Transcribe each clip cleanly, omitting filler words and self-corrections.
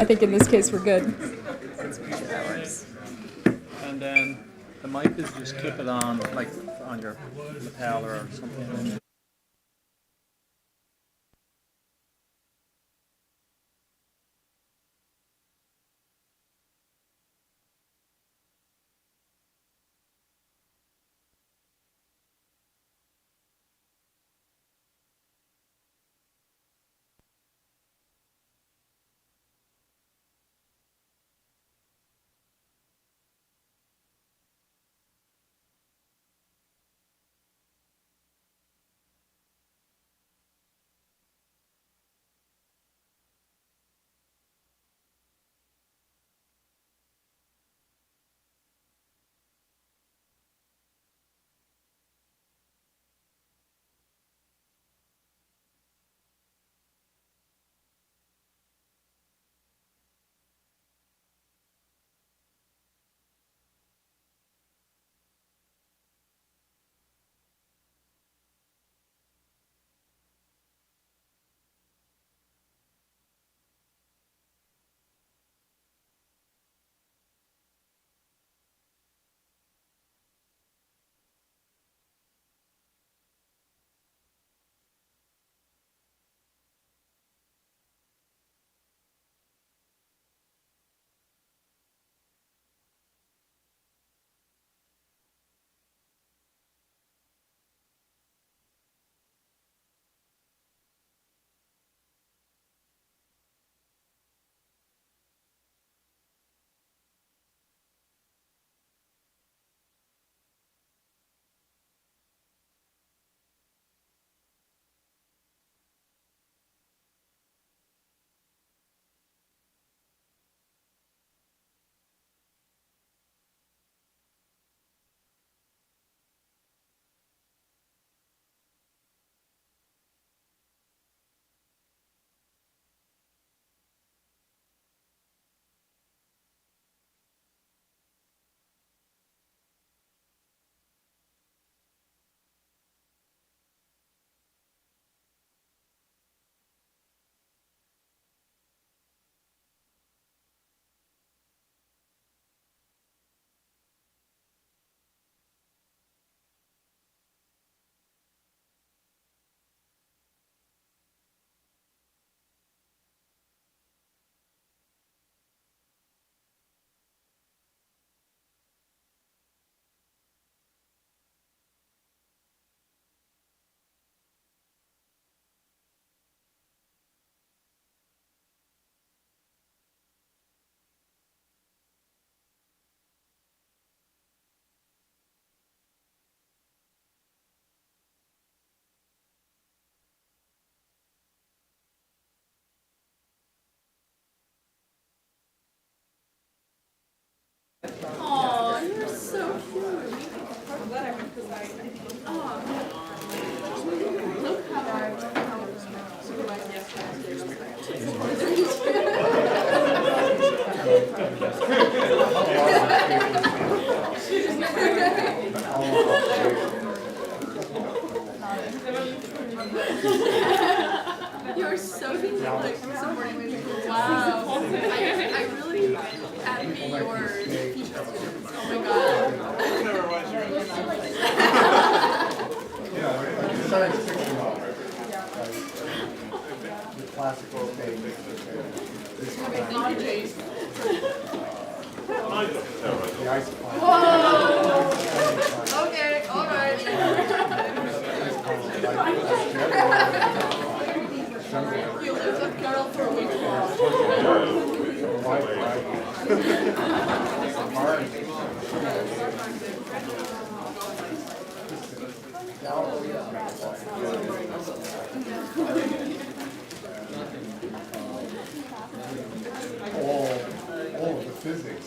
I think in this case we're good. And then the mic is just clip it on, like on your lapel or something. Aw, you're so cute. You're so like supporting me. Wow. I really envy your features. Oh my god. Science fiction novel. The classical thing. Thank you, Jake. The ice climb. Whoa! Okay, alright. You lived with Carol for a week. All of the physics.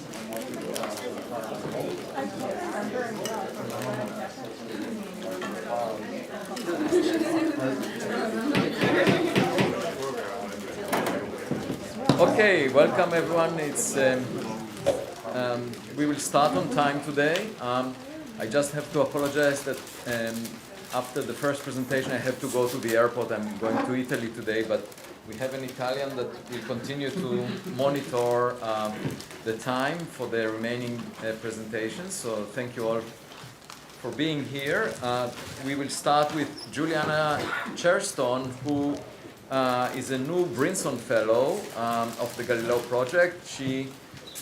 Okay, welcome everyone. It's we will start on time today. I just have to apologize that after the first presentation I have to go to the airport. I'm going to Italy today, but we have an Italian that will continue to monitor the time for the remaining presentations. So thank you all for being here. We will start with Juliana Cherston, who is a new Brinson Fellow of the Galileo Project. She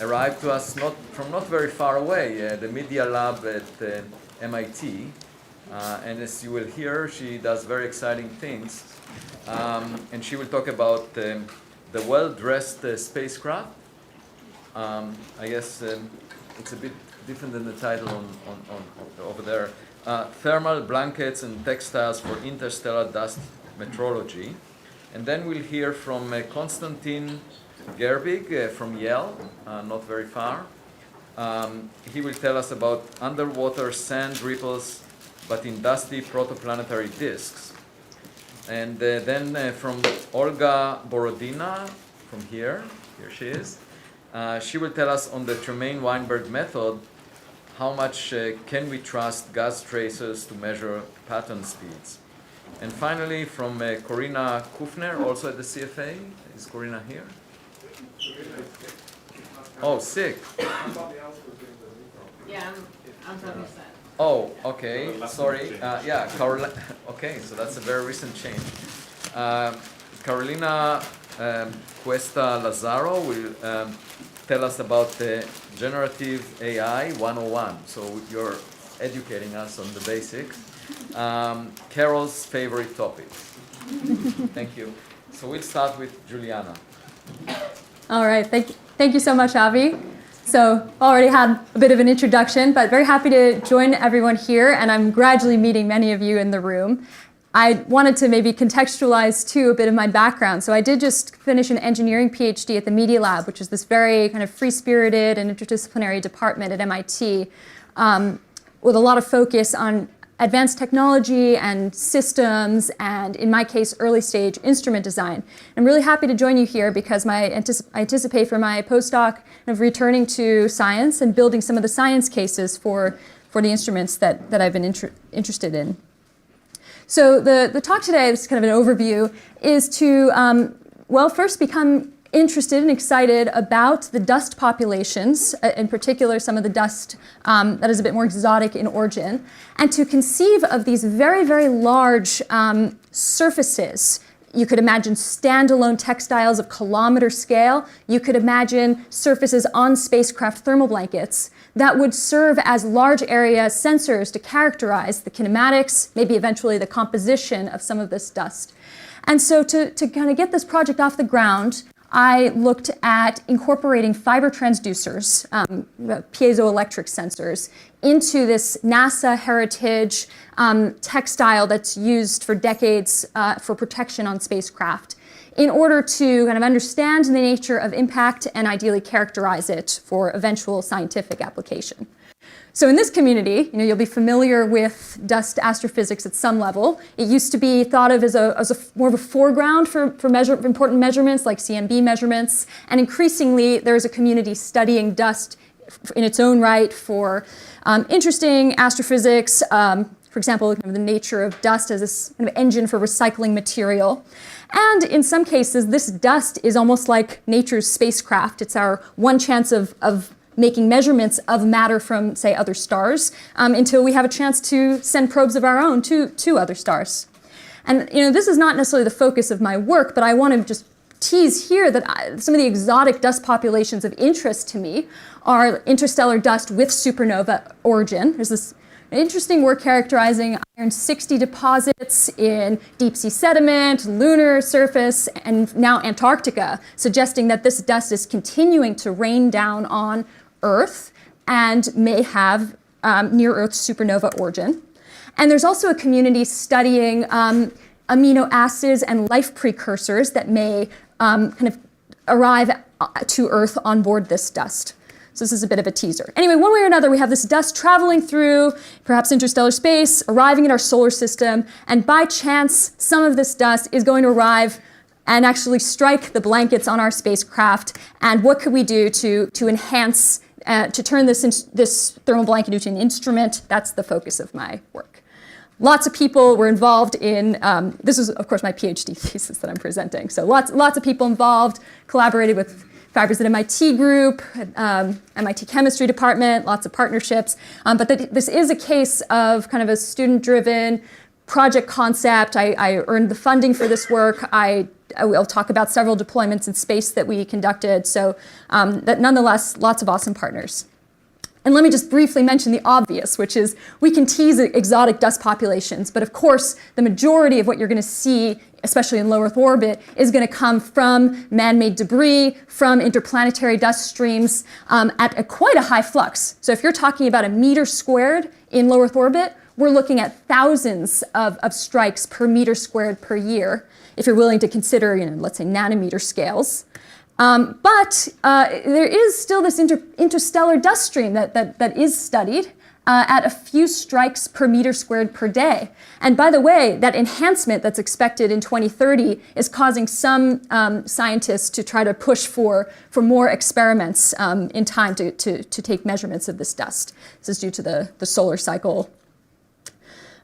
arrived to us from not very far away, the Media Lab at MIT. And as you will hear, she does very exciting things. And she will talk about the well-dressed spacecraft. I guess it's a bit different than the title on over there. Thermal blankets and textiles for interstellar dust metrology. And then we'll hear from Konstantin Gerbig from Yale, not very far. He will tell us about underwater sand ripples, but in dusty protoplanetary disks. And then from Olga Borodina, from here she is. She will tell us on the Tremaine-Weinberg method, how much can we trust gas tracers to measure pattern speeds. And finally, from Corina Kufner, also at the CFA. Is Corina here? Oh, sick. Yeah, I'm probably sad. Oh, okay. Sorry. Yeah, okay, so that's a very recent change. Carolina Cuesta-Lazaro will tell us about the Generative AI 101. So you're educating us on the basics. Carol's favorite topic. Thank you. So we'll start with Juliana. All right, thank you so much, Avi. So already had a bit of an introduction, but very happy to join everyone here, and I'm gradually meeting many of you in the room. I wanted to maybe contextualize too a bit of my background. So I did just finish an engineering PhD at the Media Lab, which is this very kind of free-spirited and interdisciplinary department at MIT, with a lot of focus on advanced technology and systems, and in my case, early stage instrument design. I'm really happy to join you here because I anticipate for my postdoc of returning to science and building some of the science cases for the instruments that I've been interested in. So the talk today, this is kind of an overview, is to, first become interested and excited about the dust populations, in particular some of the dust that is a bit more exotic in origin, and to conceive of these very, very large surfaces. You could imagine standalone textiles of kilometer scale. You could imagine surfaces on spacecraft thermal blankets that would serve as large area sensors to characterize the kinematics, maybe eventually the composition of some of this dust. And so to kind of get this project off the ground, I looked at incorporating fiber transducers, piezoelectric sensors, into this NASA heritage textile that's used for decades for protection on spacecraft, in order to kind of understand the nature of impact and ideally characterize it for eventual scientific application. So in this community, you'll be familiar with dust astrophysics at some level. It used to be thought of as more of a foreground for important measurements like CMB measurements, and increasingly there's a community studying dust in its own right for interesting astrophysics, for example, kind of the nature of dust as this kind of engine for recycling material. And in some cases, this dust is almost like nature's spacecraft. It's our one chance of making measurements of matter from, say, other stars, until we have a chance to send probes of our own to other stars. And this is not necessarily the focus of my work, but I want to just tease here that some of the exotic dust populations of interest to me are interstellar dust with supernova origin. There's this interesting work characterizing iron-60 deposits in deep-sea sediment, lunar surface, and now Antarctica, suggesting that this dust is continuing to rain down on Earth and may have near-Earth supernova origin. And there's also a community studying amino acids and life precursors that may kind of arrive to Earth on board this dust. So this is a bit of a teaser. Anyway, one way or another, we have this dust traveling through perhaps interstellar space, arriving in our solar system, and by chance, some of this dust is going to arrive and actually strike the blankets on our spacecraft. And what could we do to enhance, to turn this thermal blanket into an instrument? That's the focus of my work. Lots of people were involved in, this is of course my PhD thesis that I'm presenting. So lots of people involved, collaborated with fibers at MIT group, MIT chemistry department, lots of partnerships. But this is a case of kind of a student-driven project concept. I earned the funding for this work. I will talk about several deployments in space that we conducted. So that nonetheless, lots of awesome partners. And let me just briefly mention the obvious, which is we can tease exotic dust populations, but of course the majority of what you're going to see, especially in low Earth orbit, is going to come from man-made debris, from interplanetary dust streams at quite a high flux. So if you're talking about a meter squared in low Earth orbit, we're looking at thousands of strikes per meter squared per year, if you're willing to consider, let's say nanometer scales. But there is still this interstellar dust stream that is studied at a few strikes per meter squared per day. And by the way, that enhancement that's expected in 2030 is causing some scientists to try to push for more experiments in time to take measurements of this dust. This is due to the solar cycle.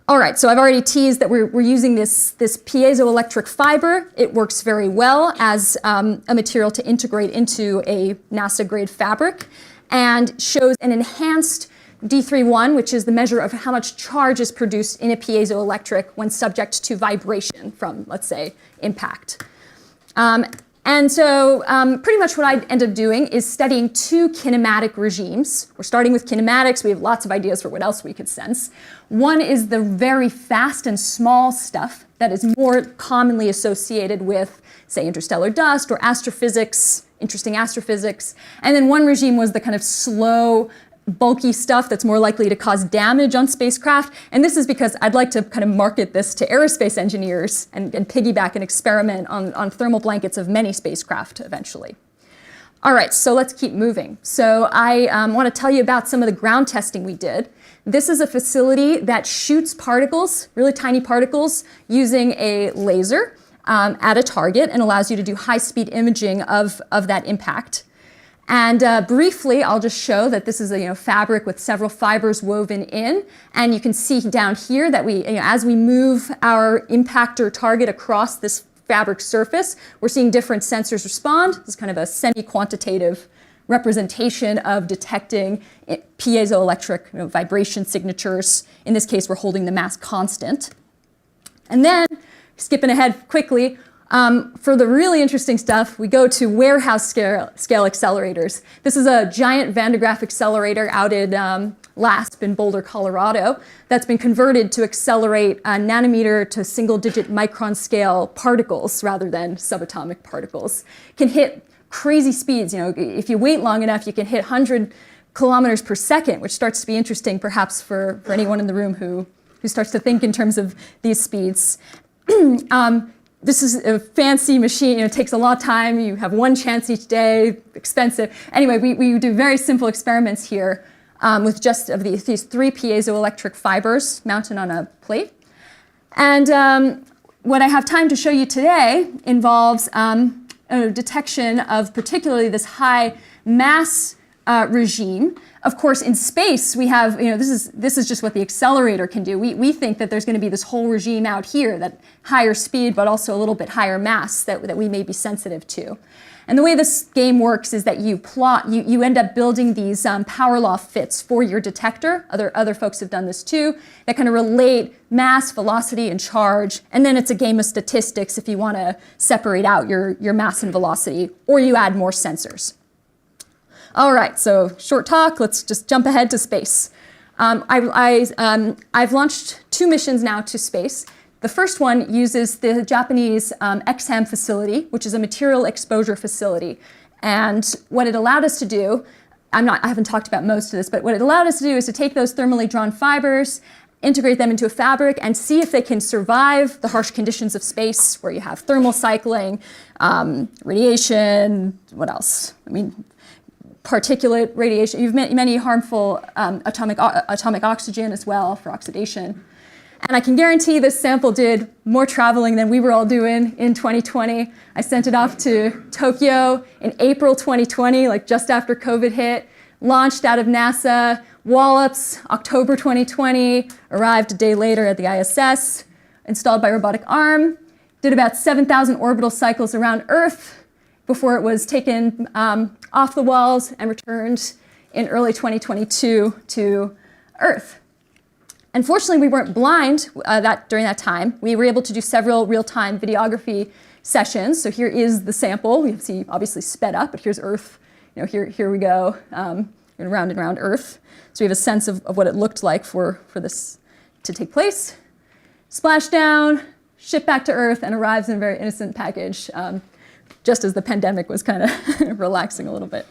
All right, so I've already teased that we're using this piezoelectric fiber. It works very well as a material to integrate into a NASA-grade fabric and shows an enhanced D31, which is the measure of how much charge is produced in a piezoelectric when subject to vibration from, let's say, impact. And so pretty much what I end up doing is studying two kinematic regimes. We're starting with kinematics. We have lots of ideas for what else we could sense. One is the very fast and small stuff that is more commonly associated with, say, interstellar dust or astrophysics, interesting astrophysics. And then one regime was the kind of slow, bulky stuff that's more likely to cause damage on spacecraft. And this is because I'd like to kind of market this to aerospace engineers and piggyback an experiment on thermal blankets of many spacecraft eventually. All right, so let's keep moving. So I want to tell you about some of the ground testing we did. This is a facility that shoots particles, really tiny particles, using a laser at a target and allows you to do high-speed imaging of that impact. And briefly, I'll just show that this is a fabric with several fibers woven in. And you can see down here that as we move our impactor target across this fabric surface, we're seeing different sensors respond. This is kind of a semi-quantitative representation of detecting piezoelectric vibration signatures. In this case, we're holding the mass constant. And then, skipping ahead quickly, for the really interesting stuff, we go to warehouse scale accelerators. This is a giant Van de Graaff accelerator out in LASP in Boulder, Colorado, that's been converted to accelerate nanometer to single-digit micron scale particles rather than subatomic particles. Can hit crazy speeds. If you wait long enough, you can hit 100 kilometers per second, which starts to be interesting perhaps for anyone in the room who starts to think in terms of these speeds. This is a fancy machine. It takes a lot of time. You have one chance each day, expensive. Anyway, we do very simple experiments here with just of these three piezoelectric fibers mounted on a plate. And what I have time to show you today involves a detection of particularly this high mass regime. Of course, in space, we have, this is just what the accelerator can do. We think that there's going to be this whole regime out here, that higher speed, but also a little bit higher mass that we may be sensitive to. And the way this game works is that you end up building these power law fits for your detector. Other folks have done this too, that kind of relate mass, velocity, and charge. And then it's a game of statistics if you want to separate out your mass and velocity, or you add more sensors. All right, so short talk, let's just jump ahead to space. I've launched 2 missions now to space. The first one uses the Japanese XHAM facility, which is a material exposure facility. And what it allowed us to do, I haven't talked about most of this, but what it allowed us to do is to take those thermally drawn fibers, integrate them into a fabric, and see if they can survive the harsh conditions of space where you have thermal cycling, radiation, what else? Particulate radiation. You've many harmful atomic oxygen as well for oxidation. And I can guarantee this sample did more traveling than we were all doing in 2020. I sent it off to Tokyo in April 2020, like just after COVID hit. launched out of NASA. Wallops, October 2020, arrived a day later at the ISS, installed by robotic arm, did about 7,000 orbital cycles around Earth before it was taken off the walls and returned in early 2022 to Earth. Unfortunately, we weren't blind during that time. We were able to do several real-time videography sessions. So here is the sample. You see, obviously sped up, but here's Earth. Here we go, round and round Earth. So we have a sense of what it looked like for this to take place. Splash down, shipped back to Earth, and arrives in a very innocent package, just as the pandemic was kind of relaxing a little bit.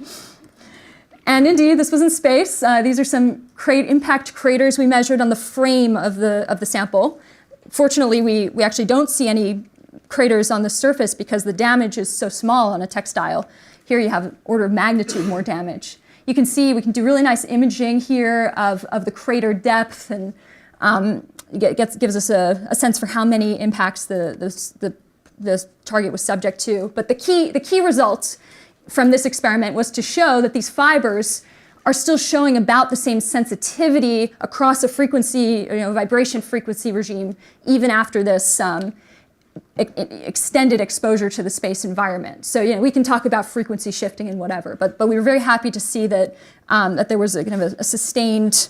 And indeed, this was in space. These are some impact craters we measured on the frame of the sample. Fortunately, we actually don't see any craters on the surface because the damage is so small on a textile. Here you have an order of magnitude more damage. You can see we can do really nice imaging here of the crater depth, and gives us a sense for how many impacts the target was subject to. But the key result from this experiment was to show that these fibers are still showing about the same sensitivity across a frequency, vibration frequency regime, even after this extended exposure to the space environment. So we can talk about frequency shifting and whatever, but we were very happy to see that that there was a sustained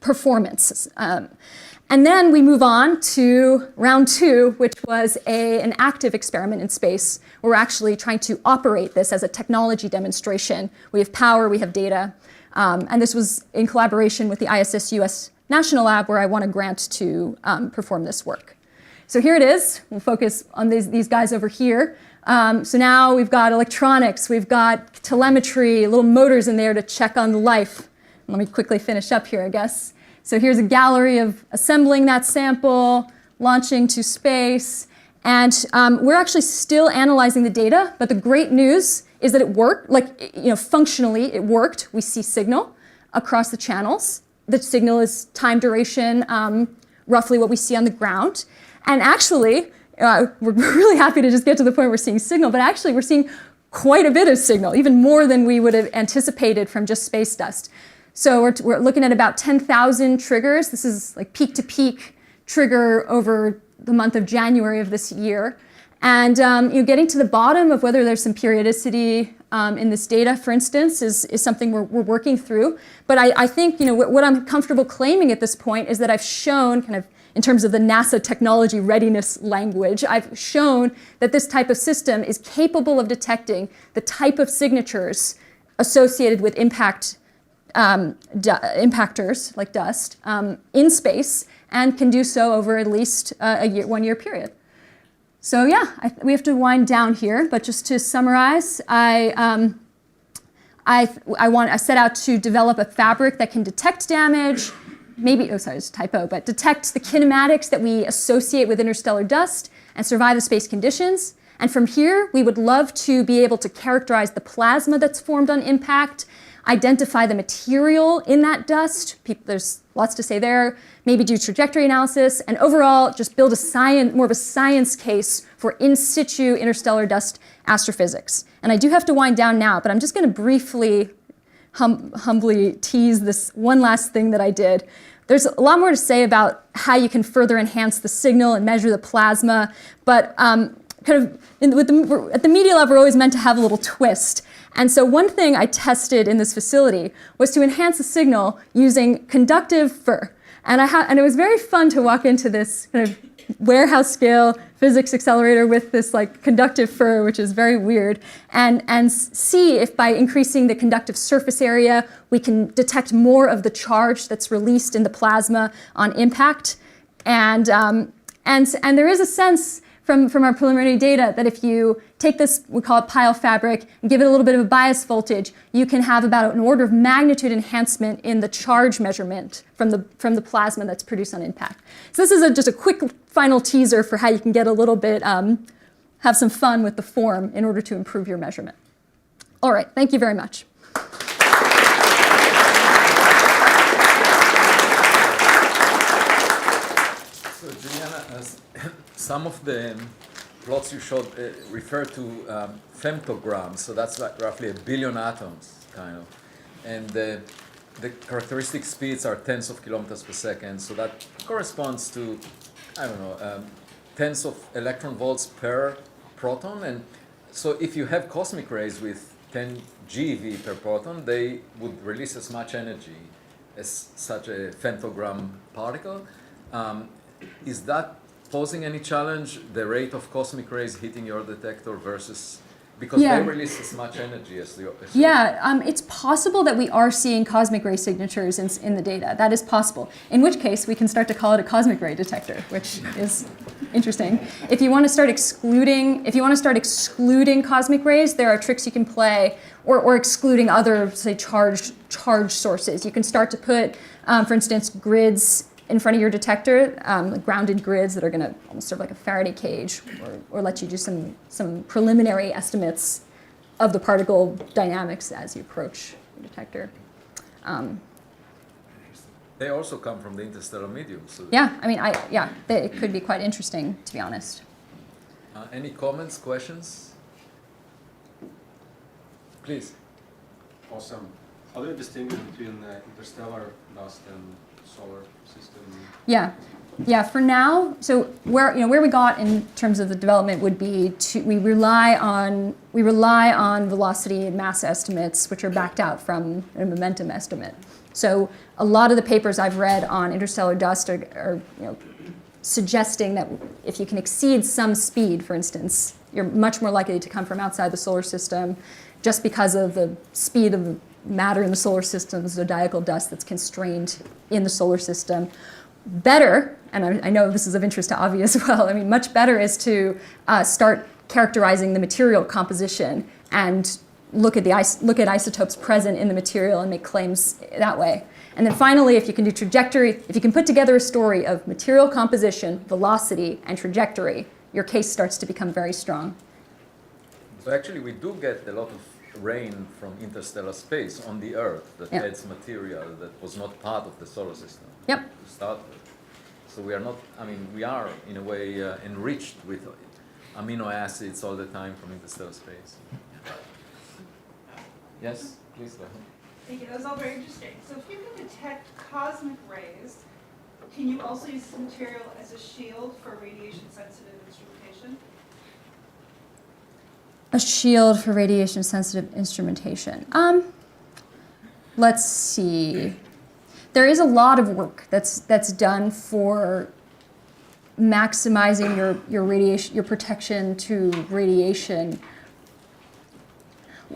performance. And then we move on to round 2, which was an active experiment in space. We're actually trying to operate this as a technology demonstration. We have power, we have data, and this was in collaboration with the ISS US National Lab, where I won a grant to perform this work. So here it is. We'll focus on these guys over here. So now we've got electronics, we've got telemetry, little motors in there to check on the life. Let me quickly finish up here, I guess. So here's a gallery of assembling that sample, launching to space, and we're actually still analyzing the data, but the great news is that it worked, functionally it worked. We see signal across the channels. The signal is time duration, roughly what we see on the ground. And actually, we're really happy to just get to the point where we're seeing signal, but actually we're seeing quite a bit of signal, even more than we would have anticipated from just space dust. So we're looking at about 10,000 triggers. This is like peak-to-peak trigger over the month of January of this year. And getting to the bottom of whether there's some periodicity in this data, for instance, is something we're working through. But I think what I'm comfortable claiming at this point is that I've shown, kind of in terms of the NASA technology readiness language, I've shown that this type of system is capable of detecting the type of signatures associated with impactors like dust in space, and can do so over at least a 1 year period. So yeah, we have to wind down here, but just to summarize, I set out to develop a fabric that can detect damage, it's a typo, but detect the kinematics that we associate with interstellar dust and survive the space conditions. And from here, we would love to be able to characterize the plasma that's formed on impact, identify the material in that dust. There's lots to say there. Maybe do trajectory analysis, and overall just build more of a science case for in situ interstellar dust astrophysics. And I do have to wind down now, but I'm just going to briefly, humbly tease this one last thing that I did. There's a lot more to say about how you can further enhance the signal and measure the plasma, but at the media lab, we're always meant to have a little twist. And so one thing I tested in this facility was to enhance the signal using conductive fur. And it was very fun to walk into this kind of warehouse scale physics accelerator with this conductive fur, which is very weird, and see if by increasing the conductive surface area, we can detect more of the charge that's released in the plasma on impact. And there is a sense from our preliminary data that if you take this, we call it pile fabric, and give it a little bit of a bias voltage, you can have about an order of magnitude enhancement in the charge measurement from the plasma that's produced on impact. So this is just a quick final teaser for how you can get a little bit, have some fun with the form in order to improve your measurement. All right, thank you very much. So Juliana, some of the plots you showed refer to femtograms, so that's like roughly 1 billion atoms, kind of. And the characteristic speeds are tens of kilometers per second, so that corresponds to, I don't know, tens of electron volts per proton. And so if you have cosmic rays with 10 GeV per proton, they would release as much energy as such a femtogram particle. Is that posing any challenge, the rate of cosmic rays hitting your detector versus, because they release as much energy as the... It's possible that we are seeing cosmic ray signatures in the data. That is possible. In which case, we can start to call it a cosmic ray detector, which is interesting. If you want to start excluding cosmic rays, there are tricks you can play, or excluding other, say, charged sources. You can start to put, for instance, grids in front of your detector, like grounded grids that are going to almost serve like a Faraday cage, or let you do some preliminary estimates of the particle dynamics as you approach your detector. They also come from the interstellar medium. So it could be quite interesting, to be honest. Any comments, questions? Please. Awesome. How do you distinguish between interstellar dust and solar system? Yeah. For now, so where we got in terms of the development would be we rely on velocity and mass estimates, which are backed out from a momentum estimate. So a lot of the papers I've read on interstellar dust are suggesting that if you can exceed some speed, for instance, you're much more likely to come from outside the solar system, just because of the speed of the matter in the solar system, zodiacal dust that's constrained in the solar system. Better, and I know this is of interest to Avi as well, much better is to start characterizing the material composition and look at isotopes present in the material and make claims that way. And then finally, if you can do trajectory, if you can put together a story of material composition, velocity, and trajectory, your case starts to become very strong. So actually we do get a lot of rain from interstellar space on the Earth that adds material that was not part of the solar system to start with. So we are not, we are in a way enriched with amino acids all the time from interstellar space. Yes, please go ahead. Thank you. That was all very interesting. So if you can detect cosmic rays, can you also use this material as a shield for radiation-sensitive instrumentation? A shield for radiation-sensitive instrumentation. Let's see. There is a lot of work that's done for maximizing your protection to radiation.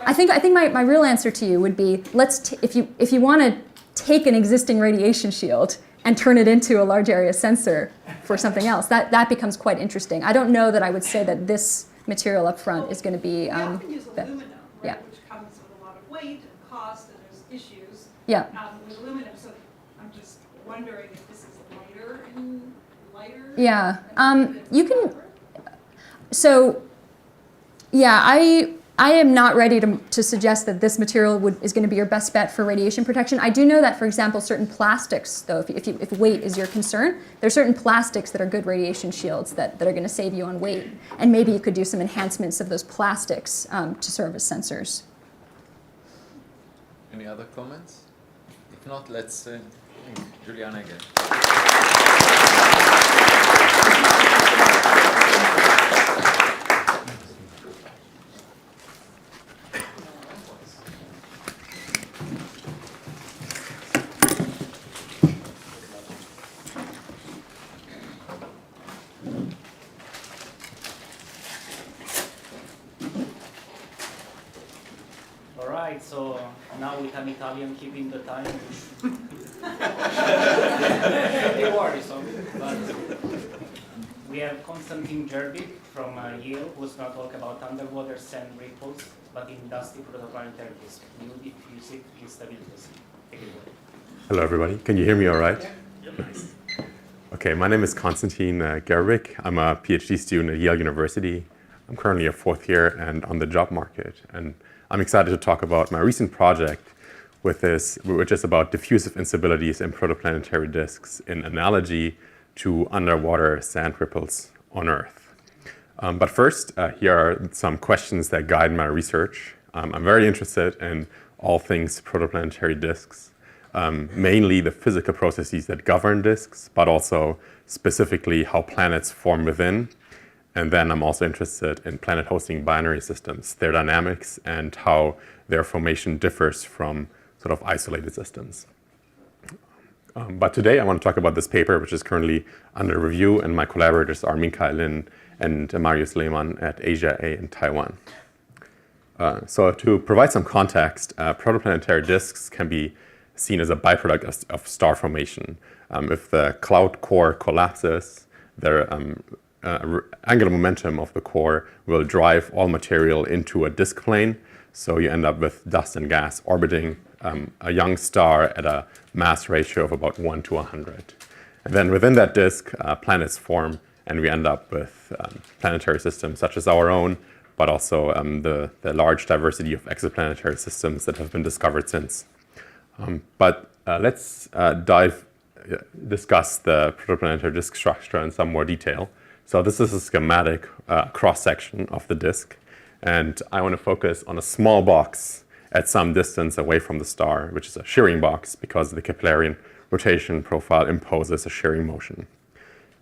I think my real answer to you would be if you want to take an existing radiation shield and turn it into a large area sensor for something else, that becomes quite interesting. I don't know that I would say that this material up front is going to be. We often use aluminum, right, yeah. which comes with a lot of weight and cost, and there's issues Yeah. with aluminum. So I'm just wondering if this is lighter. Yeah. You can. So, yeah, I am not ready to suggest that this material is going to be your best bet for radiation protection. I do know that, for example, certain plastics, though, if weight is your concern, there are certain plastics that are good radiation shields that are going to save you on weight. And maybe you could do some enhancements of those plastics to serve as sensors. Any other comments? If not, let's Juliana again. So now we have Italian keeping the time. Don't worry, but we have Konstantin Gerbig from Yale, who's going to talk about underwater sand ripples, but in dusty protoplanetary disk, new diffusive instabilities. Take it away. Hello, everybody. Can you hear me all right? Yep. Nice. Okay, my name is Konstantin Gerbig. I'm a PhD student at Yale University. I'm currently a fourth year and on the job market. And I'm excited to talk about my recent project, which is about diffusive instabilities in protoplanetary disks in analogy to underwater sand ripples on Earth. But first, here are some questions that guide my research. I'm very interested in all things protoplanetary disks, mainly the physical processes that govern disks, but also specifically how planets form within. And then I'm also interested in planet hosting binary systems, their dynamics, and how their formation differs from sort of isolated systems. But today I want to talk about this paper, which is currently under review, and my collaborators are Minkai Lin and Marius Lehmann at Asia A in Taiwan. So to provide some context, protoplanetary disks can be seen as a byproduct of star formation. If the cloud core collapses, the angular momentum of the core will drive all material into a disk plane, so you end up with dust and gas orbiting a young star at a mass ratio of about 1 to 100. And then within that disk, planets form, and we end up with planetary systems such as our own, but also the large diversity of exoplanetary systems that have been discovered since. But let's discuss the protoplanetary disk structure in some more detail. So this is a schematic cross-section of the disk, and I want to focus on a small box at some distance away from the star, which is a shearing box because the Keplerian rotation profile imposes a shearing motion.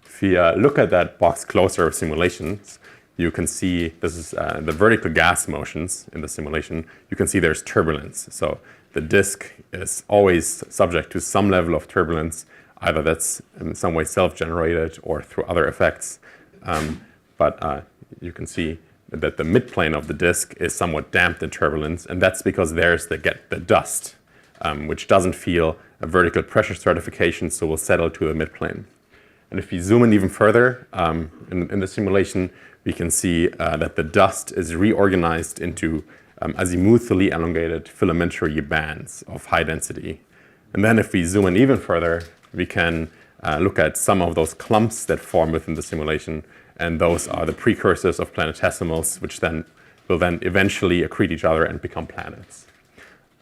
If you look at that box closer with simulations, you can see this is the vertical gas motions in the simulation. You can see there's turbulence. So the disk is always subject to some level of turbulence, either that's in some way self-generated or through other effects. But you can see that the midplane of the disk is somewhat damped in turbulence, and that's because there's the dust, which doesn't feel a vertical pressure stratification, so will settle to the midplane. And if you zoom in even further in the simulation, we can see that the dust is reorganized into azimuthally elongated filamentary bands of high density. And then if we zoom in even further, we can look at some of those clumps that form within the simulation, and those are the precursors of planetesimals, which then will eventually accrete each other and become planets.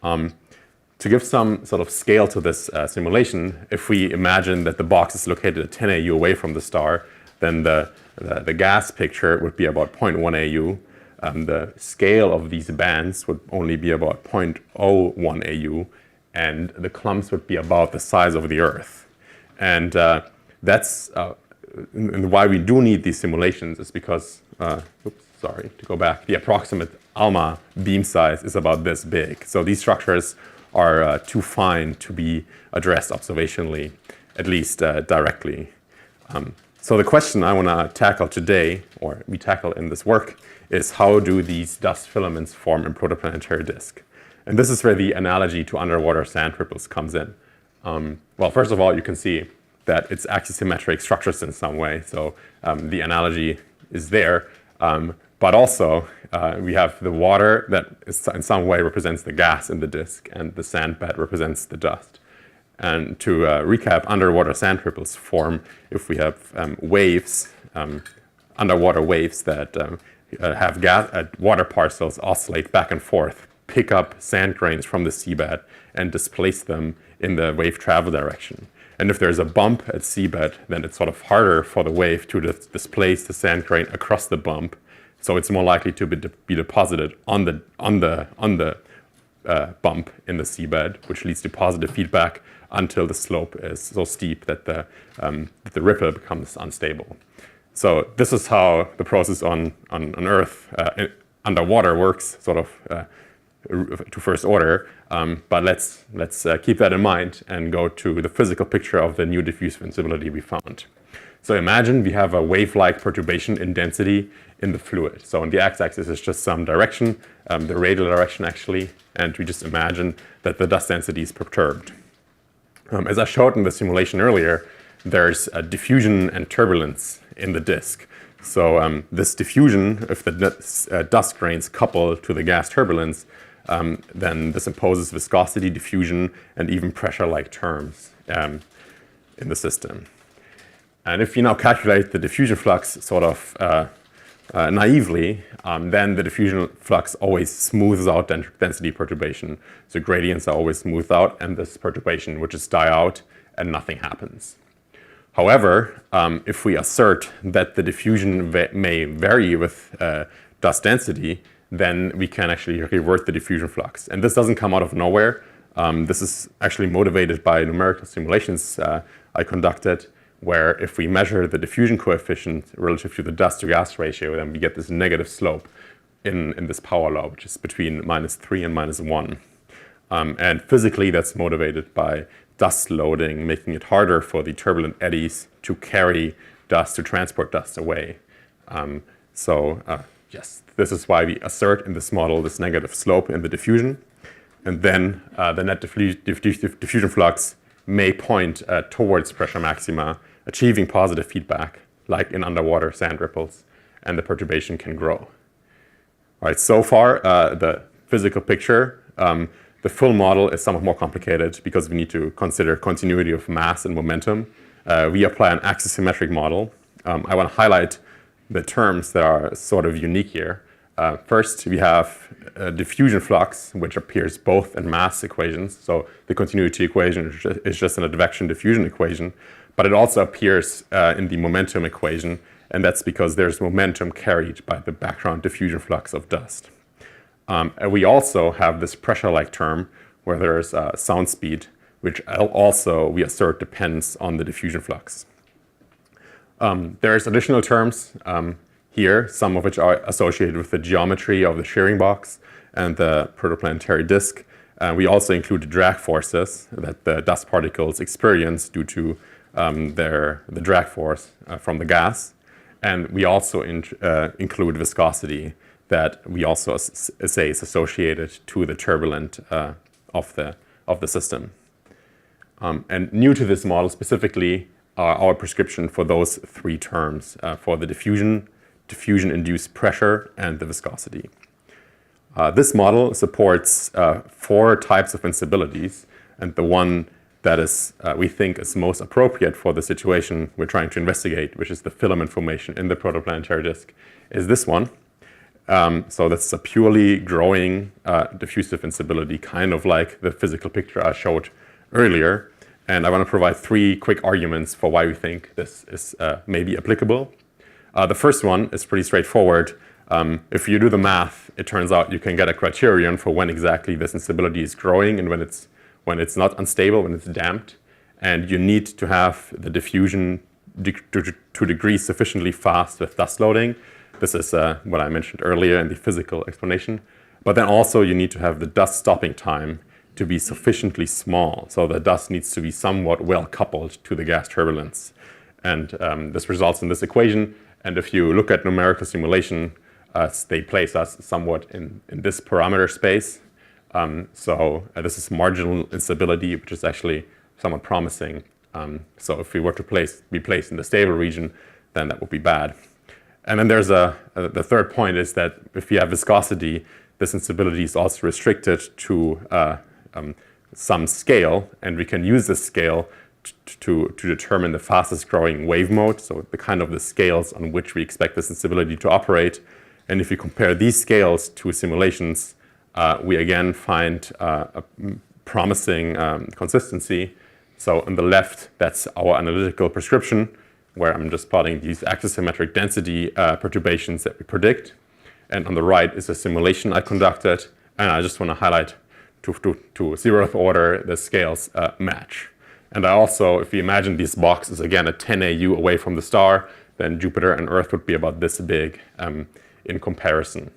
To give some sort of scale to this simulation, if we imagine that the box is located at 10 AU away from the star, then the gas picture would be about 0.1 AU. The scale of these bands would only be about 0.01 AU, and the clumps would be about the size of the Earth. And that's and why we do need these simulations is because, the approximate ALMA beam size is about this big. So these structures are too fine to be addressed observationally, at least directly. So the question I want to tackle today, or we tackle in this work, is how do these dust filaments form in protoplanetary disk? And this is where the analogy to underwater sand ripples comes in. Well, first of all, you can see that it's axisymmetric structures in some way. So the analogy is there. But also, we have the water that is in some way represents the gas in the disk, and the sand bed represents the dust. And to recap, underwater sand ripples form if we have waves, underwater waves that have water parcels oscillate back and forth, pick up sand grains from the seabed, and displace them in the wave travel direction. And if there's a bump at seabed, then it's sort of harder for the wave to displace the sand grain across the bump. So it's more likely to be deposited on the bump in the seabed, which leads to positive feedback until the slope is so steep that the ripple becomes unstable. So this is how the process on Earth underwater works, sort of to first order. But let's keep that in mind and go to the physical picture of the new diffusive instability we found. So imagine we have a wave-like perturbation in density in the fluid. So on the x-axis is just some direction, the radial direction actually, and we just imagine that the dust density is perturbed. As I showed in the simulation earlier, there's a diffusion and turbulence in the disk. So this diffusion, if the dust grains couple to the gas turbulence, then this imposes viscosity, diffusion, and even pressure-like terms in the system. And if you now calculate the diffusion flux sort of naively, then the diffusion flux always smooths out density perturbation. So gradients are always smoothed out, and this perturbation would just die out and nothing happens. However, if we assert that the diffusion may vary with dust density, then we can actually revert the diffusion flux. And this doesn't come out of nowhere. This is actually motivated by numerical simulations I conducted, where if we measure the diffusion coefficient relative to the dust-to-gas ratio, then we get this negative slope in this power law, which is between -3 and -1. And physically, that's motivated by dust loading, making it harder for the turbulent eddies to carry dust, to transport dust away. Yes, this is why we assert in this model this negative slope in the diffusion. And then the net diffusion flux may point towards pressure maxima, achieving positive feedback, like in underwater sand ripples, and the perturbation can grow. All right, so far, the physical picture, the full model is somewhat more complicated because we need to consider continuity of mass and momentum. We apply an axisymmetric model. I want to highlight the terms that are sort of unique here. First, we have a diffusion flux, which appears both in mass equations. So the continuity equation is just an advection diffusion equation, but it also appears in the momentum equation, and that's because there's momentum carried by the background diffusion flux of dust. And we also have this pressure-like term where there's sound speed, which also we assert depends on the diffusion flux. There's additional terms here, some of which are associated with the geometry of the shearing box and the protoplanetary disk. We also include the drag forces that the dust particles experience due to the drag force from the gas. And we also include viscosity that we also say is associated to the turbulent of the system. And new to this model specifically are our prescription for those three terms, for the diffusion-induced pressure, and the viscosity. This model supports 4 types of instabilities, and the one that is, we think, is most appropriate for the situation we're trying to investigate, which is the filament formation in the protoplanetary disk, is this one. So that's a purely growing diffusive instability, kind of like the physical picture I showed earlier. And I want to provide 3 quick arguments for why we think this is maybe applicable. The first one is pretty straightforward. If you do the math, it turns out you can get a criterion for when exactly this instability is growing and when it's not unstable, when it's damped. And you need to have the diffusion to decrease sufficiently fast with dust loading. This is what I mentioned earlier in the physical explanation. But then also you need to have the dust stopping time to be sufficiently small. So the dust needs to be somewhat well coupled to the gas turbulence. And this results in this equation. And if you look at numerical simulation, they place us somewhat in this parameter space. This is marginal instability, which is actually somewhat promising. So if we were to be placed in the stable region, then that would be bad. And then there's the third point is that if you have viscosity, this instability is also restricted to some scale, and we can use this scale to determine the fastest growing wave mode, so the scales on which we expect this instability to operate. And if you compare these scales to simulations, we again find a promising consistency. So on the left, that's our analytical prescription, where I'm just plotting these axisymmetric density perturbations that we predict. And on the right is a simulation I conducted, and I just want to highlight to 0th order, the scales match. And I also, if you imagine these boxes, again, at 10 AU away from the star, then Jupiter and Earth would be about this big in comparison,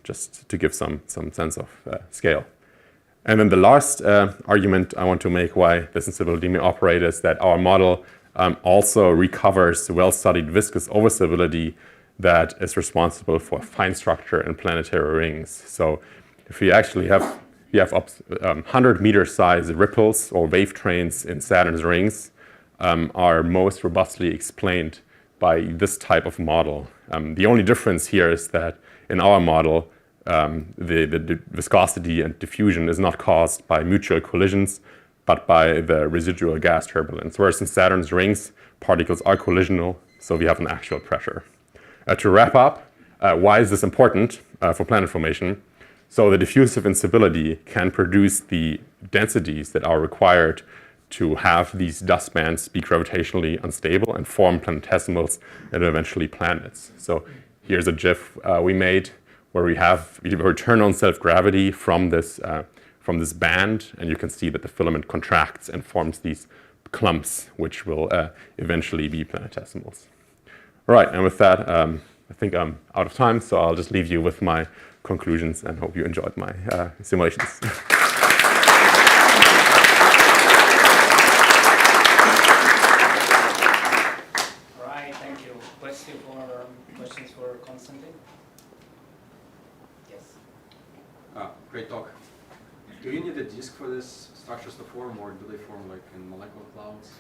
just to give some sense of scale. And then the last argument I want to make why this instability may operate is that our model also recovers well-studied viscous overstability that is responsible for fine structure in planetary rings. So if you actually have 100-meter size ripples or wave trains in Saturn's rings are most robustly explained by this type of model. The only difference here is that in our model, the viscosity and diffusion is not caused by mutual collisions, but by the residual gas turbulence. Whereas in Saturn's rings, particles are collisional, so we have an actual pressure. To wrap up, why is this important for planet formation? So the diffusive instability can produce the densities that are required to have these dust bands be gravitationally unstable and form planetesimals and eventually planets. So here's a GIF we made where we return on self-gravity from this band, and you can see that the filament contracts and forms these clumps, which will eventually be planetesimals. All right, and with that, I think I'm out of time, so I'll just leave you with my conclusions and hope you enjoyed my simulations. Right, thank you. Questions for Konstantin? Yes. Great talk. Do you need a disk for these structures to form, or do they form like in molecular clouds?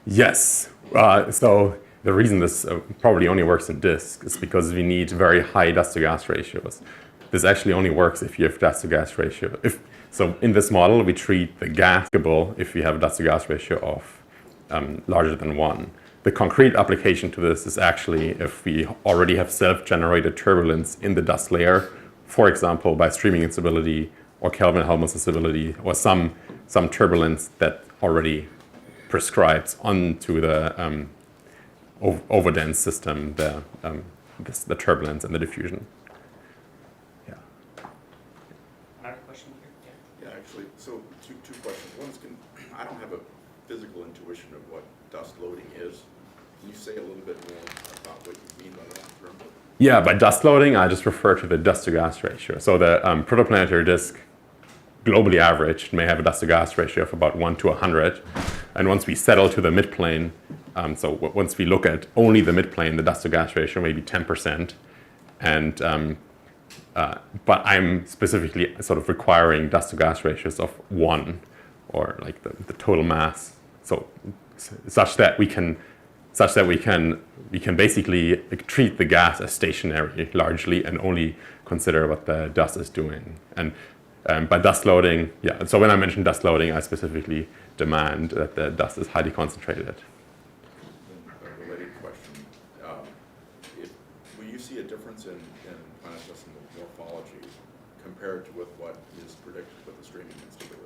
Yes. So the reason this probably only works in disk is because we need very high dust-to-gas ratios. This actually only works if you have dust-to-gas ratio. So in this model, we treat the gas if we have a dust-to-gas ratio of larger than 1. The concrete application to this is actually if we already have self-generated turbulence in the dust layer, for example, by streaming instability or Kelvin-Helmholtz instability, or some turbulence that already prescribes onto the overdense system the turbulence and the diffusion. Yeah. Another question here? Yeah, actually, so two questions. One is, I don't have a physical intuition of what dust loading is. Can you say a little bit more about what you mean by that term? Yeah, by dust loading, I just refer to the dust-to-gas ratio. So the protoplanetary disk, globally averaged, may have a dust-to-gas ratio of about 1 to 100. And once we settle to the midplane, so once we look at only the midplane, the dust-to-gas ratio may be 10%. And but I'm specifically sort of requiring dust-to-gas ratios of 1, or like the total mass. So such that we can basically treat the gas as stationary largely and only consider what the dust is doing. And by dust loading, yeah, so when I mention dust loading, I specifically demand that the dust is highly concentrated. A related question. Will you see a difference in planetesimal morphology compared to with what is predicted with the streaming instability?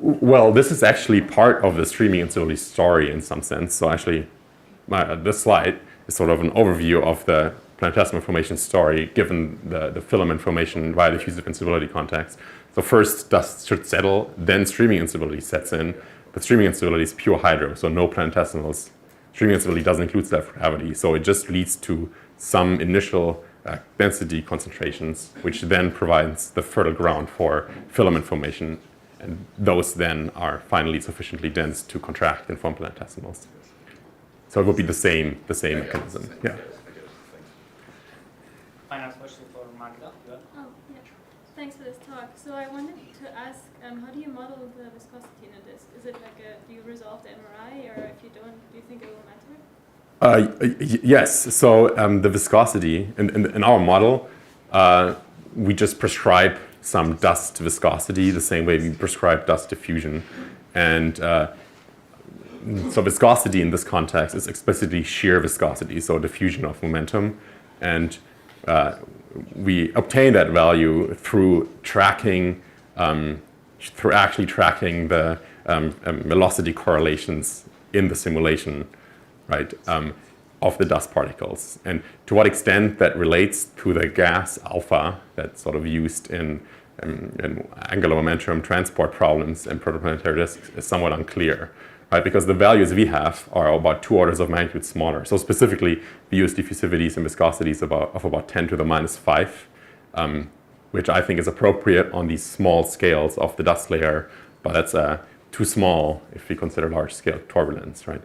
Well, this is actually part of the streaming instability story in some sense. So actually, this slide is sort of an overview of the planetesimal formation story given the filament formation via diffusive instability context. So first, dust should settle, then streaming instability sets in. But streaming instability is pure hydro, so no planetesimals. Streaming instability doesn't include self-gravity, so it just leads to some initial density concentrations, which then provides the fertile ground for filament formation. And those then are finally sufficiently dense to contract and form planetesimals. So it would be the same mechanism. Yeah. Final question for Magda. Oh, yeah. Thanks for this talk. So I wanted to ask, how do you model the viscosity in a disk? Is it like do you resolve the MRI, or if you don't, do you think it will matter? Yes. So the viscosity in our model, we just prescribe some dust viscosity the same way we prescribe dust diffusion. And so viscosity in this context is explicitly shear viscosity, so diffusion of momentum. And we obtain that value through tracking, through actually tracking the velocity correlations in the simulation, right, of the dust particles. And to what extent that relates to the gas alpha that's sort of used in angular momentum transport problems in protoplanetary disks is somewhat unclear, right? Because the values we have are about 2 orders of magnitude smaller. So specifically, we use diffusivities and viscosities of about 10 to the minus 5, which I think is appropriate on these small scales of the dust layer, but that's too small if we consider large-scale turbulence, right?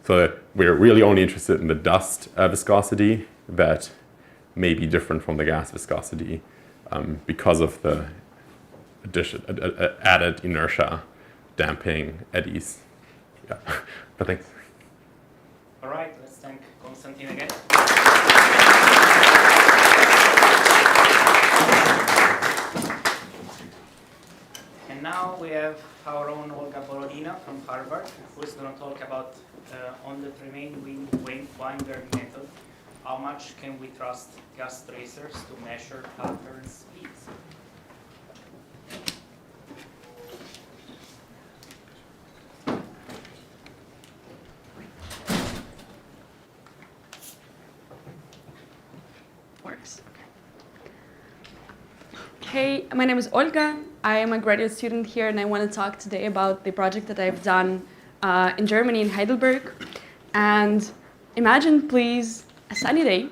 So we're really only interested in the dust viscosity that may be different from the gas viscosity because of the added inertia damping eddies. Yeah, but thanks. All right, let's thank Konstantin again. And now we have our own Olga Borodina from Harvard, who's going to talk about on the Tremaine-Weinberg method, how much can we trust gas tracers to measure pattern speeds? Hey, my name is Olga. I am a graduate student here, and I want to talk today about the project that I've done in Germany, in Heidelberg. And imagine, please, a sunny day,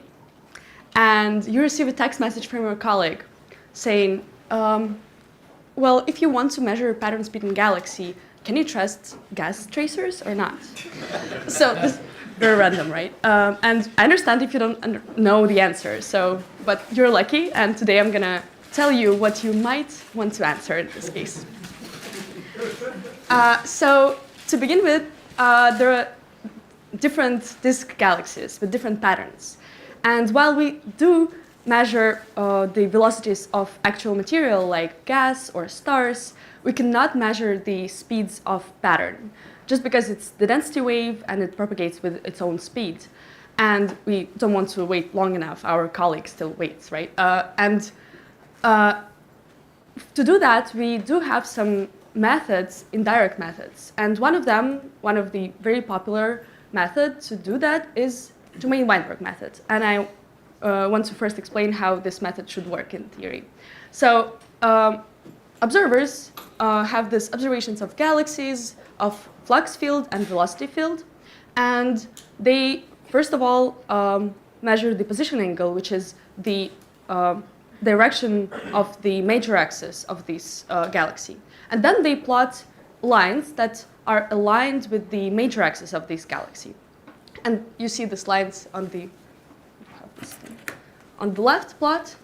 and you receive a text message from your colleague saying, well, if you want to measure pattern speed in galaxy, can you trust gas tracers or not? So this is very random, right? And I understand if you don't know the answer, but you're lucky, and today I'm gonna tell you what you might want to answer in this case. So to begin with, there are different disk galaxies with different patterns. And while we do measure the velocities of actual material like gas or stars, we cannot measure the speeds of pattern, just because it's the density wave and it propagates with its own speed. And we don't want to wait long enough. Our colleague still waits, right? To do that, we do have some methods, indirect methods. And one of the very popular methods to do that is Tremaine-Weinberg method. And I want to first explain how this method should work in theory. So observers have these observations of galaxies, of flux field and velocity field. And they, first of all, measure the position angle, which is the direction of the major axis of this galaxy. And then they plot lines that are aligned with the major axis of this galaxy. And you see these lines on the left plot.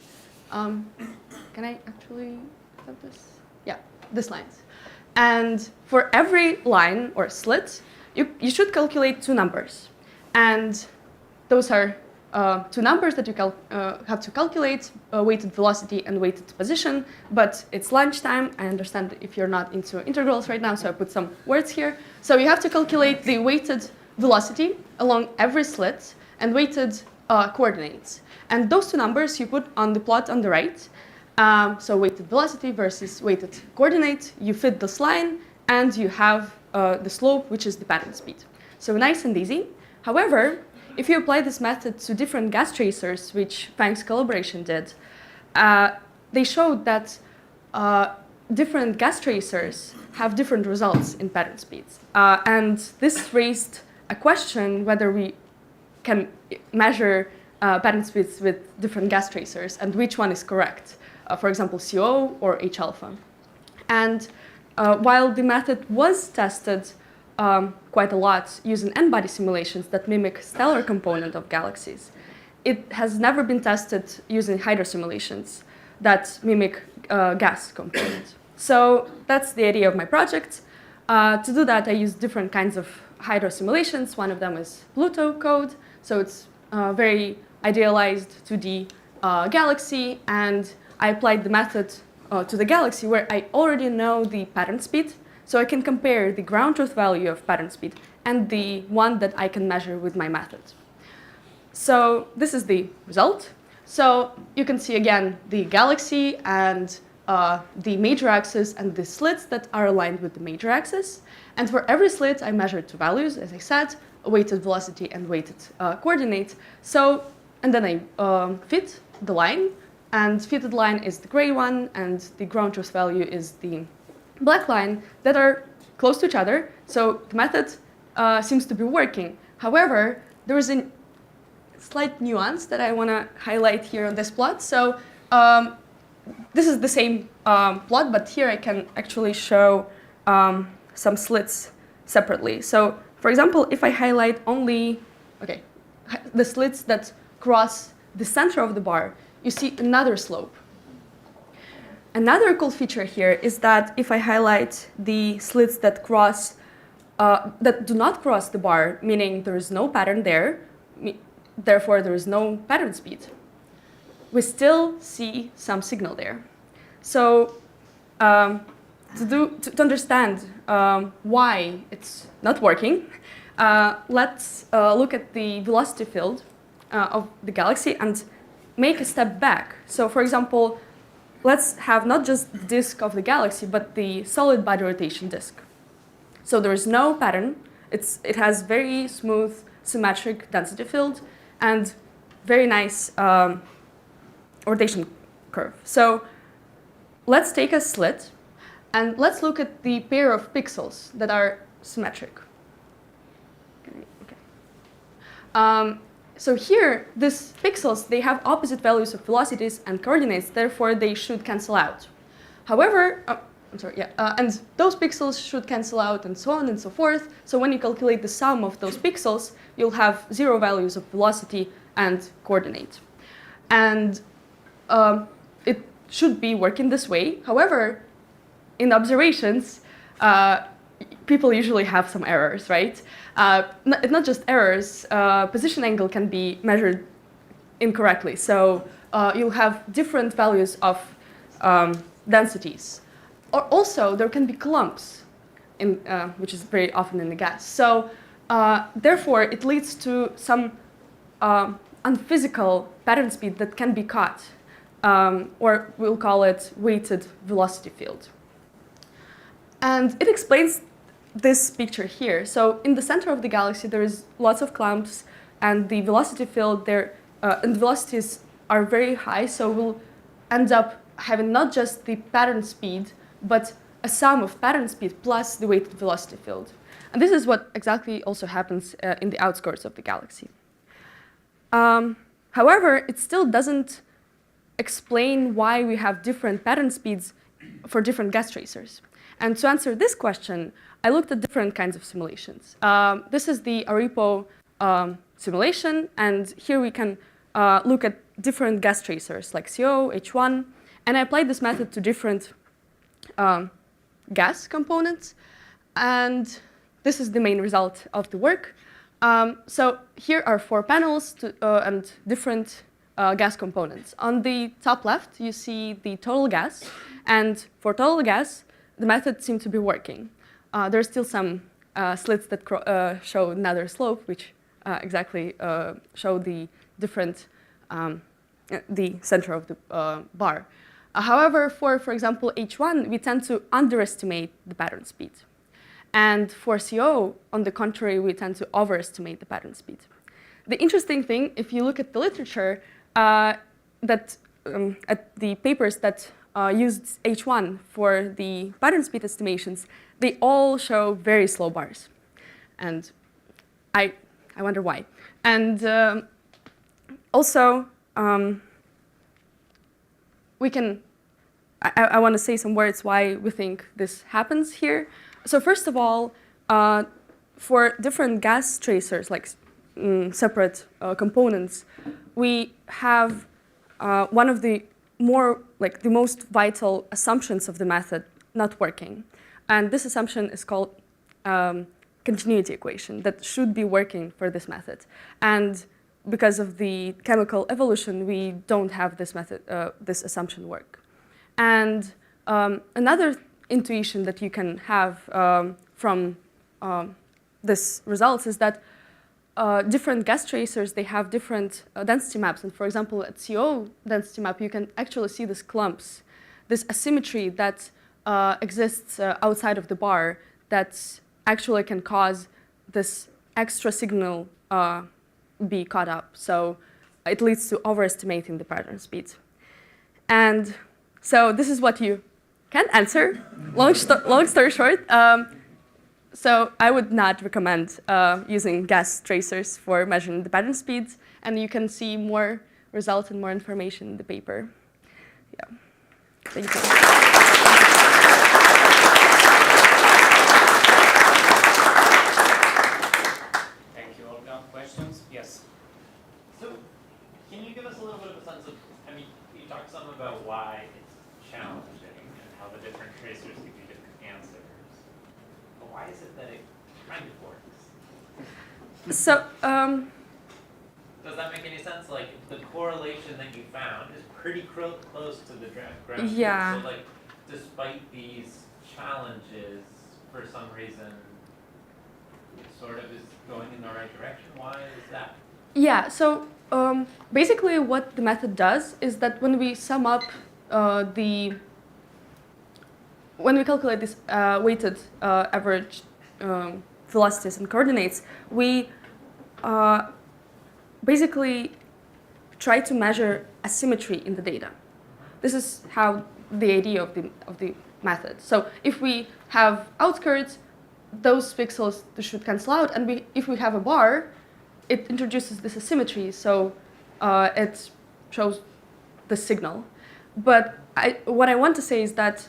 Can I actually have this? Yeah, these lines. And for every line or slit, you should calculate two numbers. And those are two numbers that you have to calculate, weighted velocity and weighted position, but it's lunchtime. I understand if you're not into integrals right now, so I put some words here. So you have to calculate the weighted velocity along every slit and weighted coordinates. And those two numbers you put on the plot on the right. So weighted velocity versus weighted coordinate, you fit this line, and you have the slope, which is the pattern speed. So nice and easy. However, if you apply this method to different gas tracers, which Fang's collaboration did, they showed that different gas tracers have different results in pattern speeds. And this raised a question whether we can measure pattern speeds with different gas tracers and which one is correct. For example, CO or H alpha. And while the method was tested quite a lot using n-body simulations that mimic stellar component of galaxies, it has never been tested using hydro simulations that mimic gas component. So that's the idea of my project. To do that, I use different kinds of hydro simulations. One of them is Pluto code. So it's very idealized 2D galaxy. And I applied the method to the galaxy where I already know the pattern speed. So I can compare the ground truth value of pattern speed and the one that I can measure with my method. So this is the result. So you can see again the galaxy and the major axis and the slits that are aligned with the major axis. And for every slit, I measured two values, as I said, weighted velocity and weighted coordinate. So, and then I fit the line, and fitted line is the gray one, and the ground truth value is the black line that are close to each other. So the method seems to be working. However, there is a slight nuance that I want to highlight here on this plot. So this is the same plot, but here I can actually show some slits separately. So for example, if I highlight only the slits that cross the center of the bar, you see another slope. Another cool feature here is that if I highlight the slits that cross, that do not cross the bar, meaning there is no pattern there, therefore there is no pattern speed, we still see some signal there. So to understand why it's not working, let's look at the velocity field of the galaxy and make a step back. So for example, let's have not just the disk of the galaxy, but the solid body rotation disk. So there is no pattern. It has very smooth, symmetric density field and very nice rotation curve. So let's take a slit, and let's look at the pair of pixels that are symmetric. Okay. So here, these pixels, they have opposite values of velocities and coordinates, therefore they should cancel out. However, and those pixels should cancel out and so on and so forth. So when you calculate the sum of those pixels, you'll have 0 values of velocity and coordinate. And it should be working this way. However, in observations, people usually have some errors, right? Not just errors, position angle can be measured incorrectly. So you'll have different values of densities. Or also, there can be clumps, which is very often in the gas. So therefore, it leads to some unphysical pattern speed that can be caught, or we'll call it weighted velocity field. And it explains this picture here. So in the center of the galaxy, there is lots of clumps, and the velocity field there, and the velocities are very high, so we'll end up having not just the pattern speed, but a sum of pattern speed plus the weighted velocity field. And this is what exactly also happens in the outskirts of the galaxy. However, it still doesn't explain why we have different pattern speeds for different gas tracers. And to answer this question, I looked at different kinds of simulations. This is the ARIPO simulation, and here we can look at different gas tracers like CO, H1, and I applied this method to different gas components, and this is the main result of the work. So here are 4 panels and different gas components. On the top left, you see the total gas, and for total gas, the method seemed to be working. There are still some slits that show another slope, which exactly show the different, the center of the bar. However, for example, H1, we tend to underestimate the pattern speed. And for CO, on the contrary, we tend to overestimate the pattern speed. The interesting thing, if you look at the literature, at the papers that used H1 for the pattern speed estimations, they all show very slow bars. And I wonder why. And also, I want to say some words why we think this happens here. So first of all, for different gas tracers, like separate components, we have one of the the most vital assumptions of the method not working. And this assumption is called continuity equation that should be working for this method. And because of the chemical evolution, we don't have this method, this assumption work. And another intuition that you can have from this results is that different gas tracers, they have different density maps. And for example, at CO density map, you can actually see these clumps, this asymmetry that exists outside of the bar that actually can cause this extra signal be caught up. So it leads to overestimating the pattern speed. And so this is what you can't answer. Long story short, so I would not recommend using gas tracers for measuring the pattern speeds, and you can see more results and more information in the paper. Yeah. Thank you. Thank you, Olga. Questions? Yes. So, can you give us a little bit of a sense of, I mean, you talked some about why it's challenging and how the different tracers give you different answers. But why is it that it kind of works? So, does that make any sense? Like, the correlation that you found is pretty close to the ground. Yeah. So, like, despite these challenges, for some reason, it sort of is going in the right direction. Why is that? Yeah, so basically what the method does is that when we sum up when we calculate this weighted average velocities and coordinates, we basically try to measure asymmetry in the data. this is how the idea of the method. So if we have outskirts, those pixels should cancel out, and if we have a bar, it introduces this asymmetry, so it shows the signal. But what I want to say is that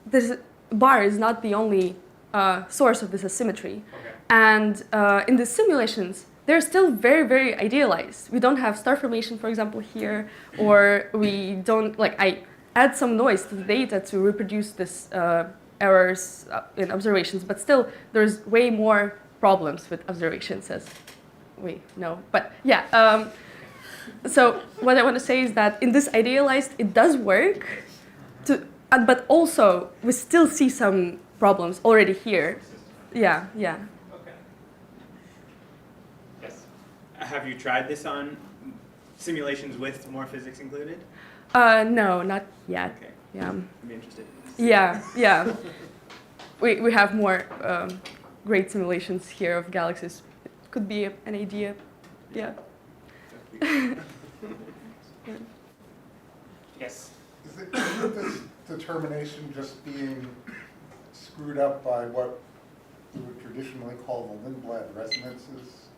this bar is not the only source of this asymmetry. Okay. And in the simulations, they're still very, very idealized. We don't have star formation, for example, here, or we don't, like, I add some noise to the data to reproduce this errors in observations, but still there's way more problems with observations, as we know. But yeah, so what I want to say is that in this idealized, it does work, but also we still see some problems already here. Yeah, yeah. Okay. Yes. Have you tried this on simulations with more physics included? No, not yet. Okay. Yeah. I'd be interested. Yeah, yeah. We have more great simulations here of galaxies. It could be an idea. Yeah. Yes. Isn't this determination just being screwed up by what we would traditionally call the Lindblad resonances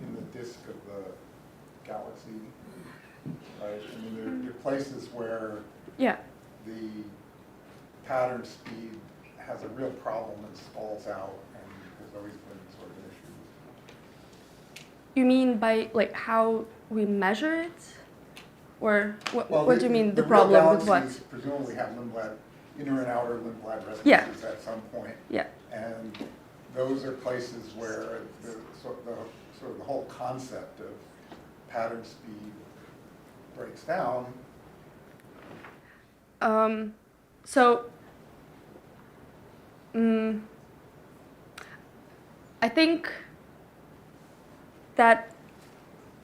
in the disk of the galaxy? Right? I mean, there are places where the pattern speed has a real problem and stalls out, and there's always been sort of an issue. You mean by like how we measure it, or what? Well, what do you mean the real problem with galaxies what? presumably have Lindblad, inner and outer Lindblad resonances at some point. Yeah. And those are places where the sort of the whole concept of pattern speed breaks down. I think that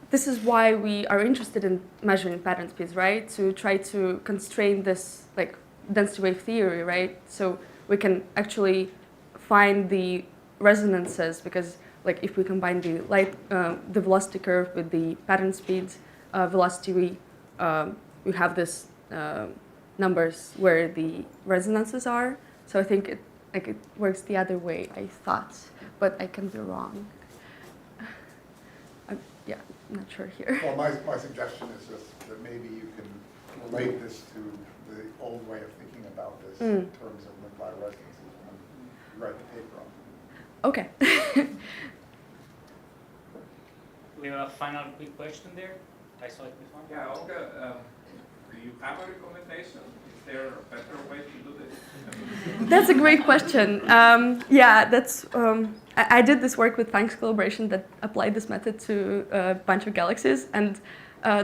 this is why we are interested in measuring pattern speeds, right? To try to constrain this like density wave theory, right? So we can actually find the resonances, because like if we combine the the velocity curve with the pattern speeds velocity, we have this numbers where the resonances are. So I think it works the other way, I thought, but I can be wrong. Yeah, I'm not sure here. Well, my suggestion is just that maybe you can relate this to the old way of thinking about this in terms of Lindblad resonances when you write the paper on it. Okay. We have a final quick question there. I saw it before. Yeah, Olga, do you have a recommendation? Is there a better way to do this? That's a great question. Yeah, that's. I did this work with Planck's collaboration that applied this method to a bunch of galaxies, and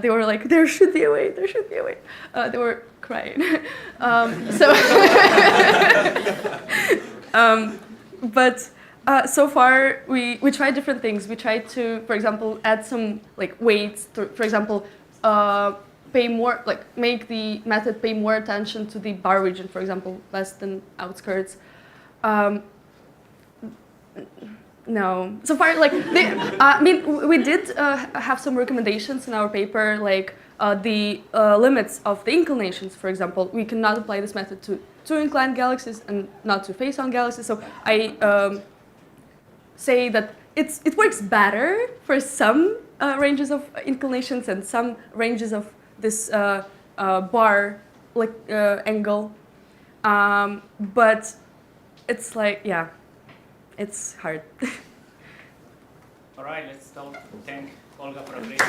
they were like, "There should be a way. There should be a way." They were crying. But so far we tried different things. We tried to, for example, add some like weights. For example, pay more, like make the method pay more attention to the bar region, for example, less than outskirts. No, so far like I mean we did have some recommendations in our paper, like the limits of the inclinations. For example, we cannot apply this method to inclined galaxies and not to face-on galaxies. So I say that it works better for some ranges of inclinations and some ranges of this bar like angle, but it's like, yeah, it's hard. All right, let's thank Olga for a great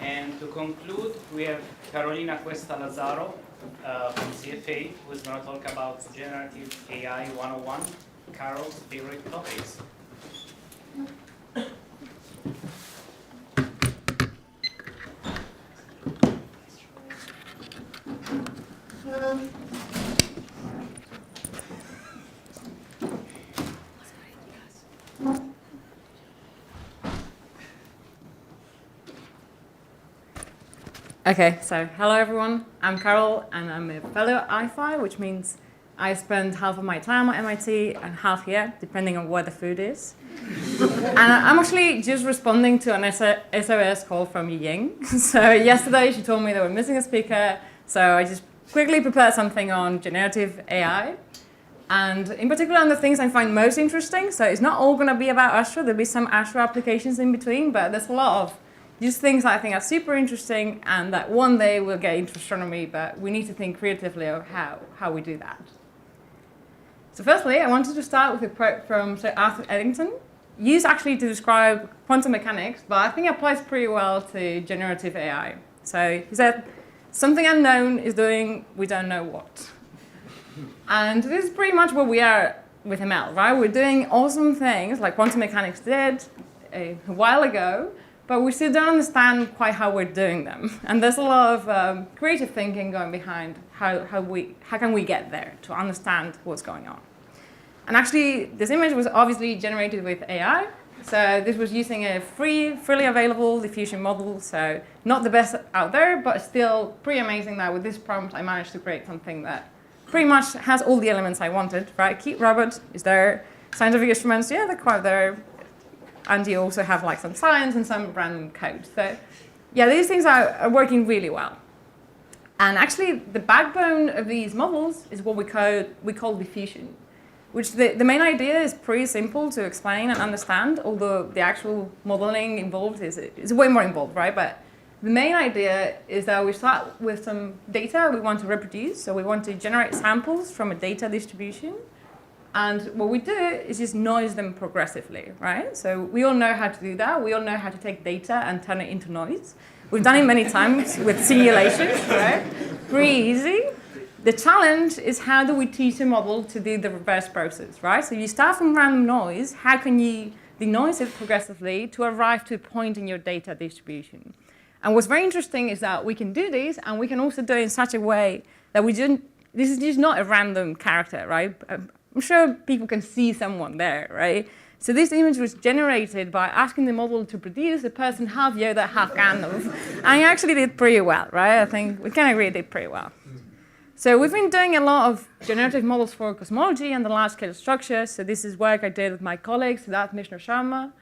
And to conclude, we have Carolina Cuesta-Lazaro from CFA, who's going to talk about Generative AI 101, Carol's favorite topics. Okay, so hello everyone. I'm Carol and I'm a fellow at IAIFI, which means I spend half of my time at MIT and half here, depending on where the food is. And I'm actually just responding to an SOS call from Ying. So yesterday she told me they were missing a speaker, so I just quickly prepared something on generative AI. And in particular on the things I find most interesting. So it's not all going to be about Astro, there'll be some Astro applications in between, but there's a lot of just things that I think are super interesting and that one day we'll get into astronomy, but we need to think creatively of how we do that. So firstly, I wanted to start with a quote from Sir Arthur Eddington, used actually to describe quantum mechanics, but I think it applies pretty well to generative AI. So he said, something unknown is doing we don't know what. And this is pretty much what we are with ML, right? We're doing awesome things like quantum mechanics did a while ago, but we still don't understand quite how we're doing them. And there's a lot of creative thinking going behind how can we get there to understand what's going on. And actually, this image was obviously generated with AI. So this was using a freely available diffusion model. So not the best out there, but still pretty amazing that with this prompt, I managed to create something that pretty much has all the elements I wanted, right? Key robot is there. Scientific instruments, yeah, they're quite there. And you also have like some science and some random code. So yeah, these things are working really well. And actually, the backbone of these models is what we call diffusion, which the main idea is pretty simple to explain and understand, although the actual modeling involved is way more involved, right? But the main idea is that we start with some data we want to reproduce. So we want to generate samples from a data distribution. And what we do is just noise them progressively, right? So we all know how to do that. We all know how to take data and turn it into noise. We've done it many times with simulations, right? Pretty easy. The challenge is how do we teach a model to do the reverse process, right? So you start from random noise. How can you denoise it progressively to arrive to a point in your data distribution? And what's very interesting is that we can do this, and we can also do it in such a way that this is just not a random character, right? I'm sure people can see someone there, right? So this image was generated by asking the model to produce a person half Yoda, half Gandalf. And it actually did pretty well, right? I think we can agree it did pretty well. So we've been doing a lot of generative models for cosmology and the large-scale structure. So this is work I did with my colleagues, Siddharth Mishra Sharma,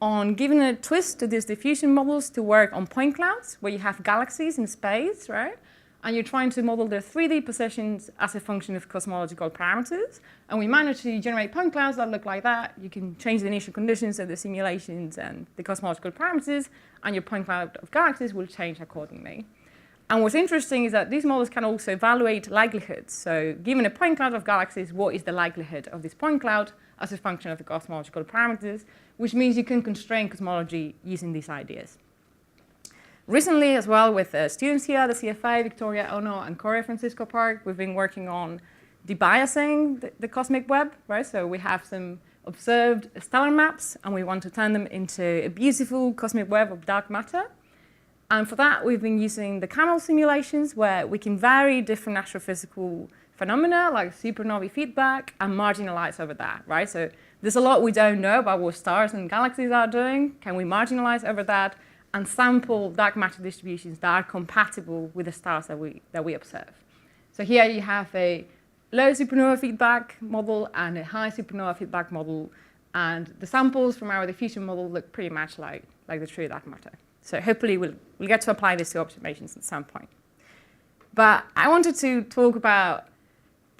on giving a twist to these diffusion models to work on point clouds, where you have galaxies in space, right? And you're trying to model their 3D positions as a function of cosmological parameters. And we managed to generate point clouds that look like that. You can change the initial conditions of the simulations and the cosmological parameters, and your point cloud of galaxies will change accordingly. And what's interesting is that these models can also evaluate likelihoods. So given a point cloud of galaxies, what is the likelihood of this point cloud as a function of the cosmological parameters, which means you can constrain cosmology using these ideas. Recently, as well, with students here at the CFA, Victoria Ono and Corey Francisco Park, we've been working on debiasing the cosmic web, right? So we have some observed stellar maps, and we want to turn them into a beautiful cosmic web of dark matter. And for that, we've been using the Camel simulations, where we can vary different astrophysical phenomena, like supernovae feedback, and marginalize over that, right? So there's a lot we don't know about what stars and galaxies are doing. Can we marginalize over that and sample dark matter distributions that are compatible with the stars that we observe? So here you have a low supernova feedback model and a high supernova feedback model, and the samples from our diffusion model look pretty much like the true dark matter. So hopefully we'll get to apply this to observations at some point. But I wanted to talk about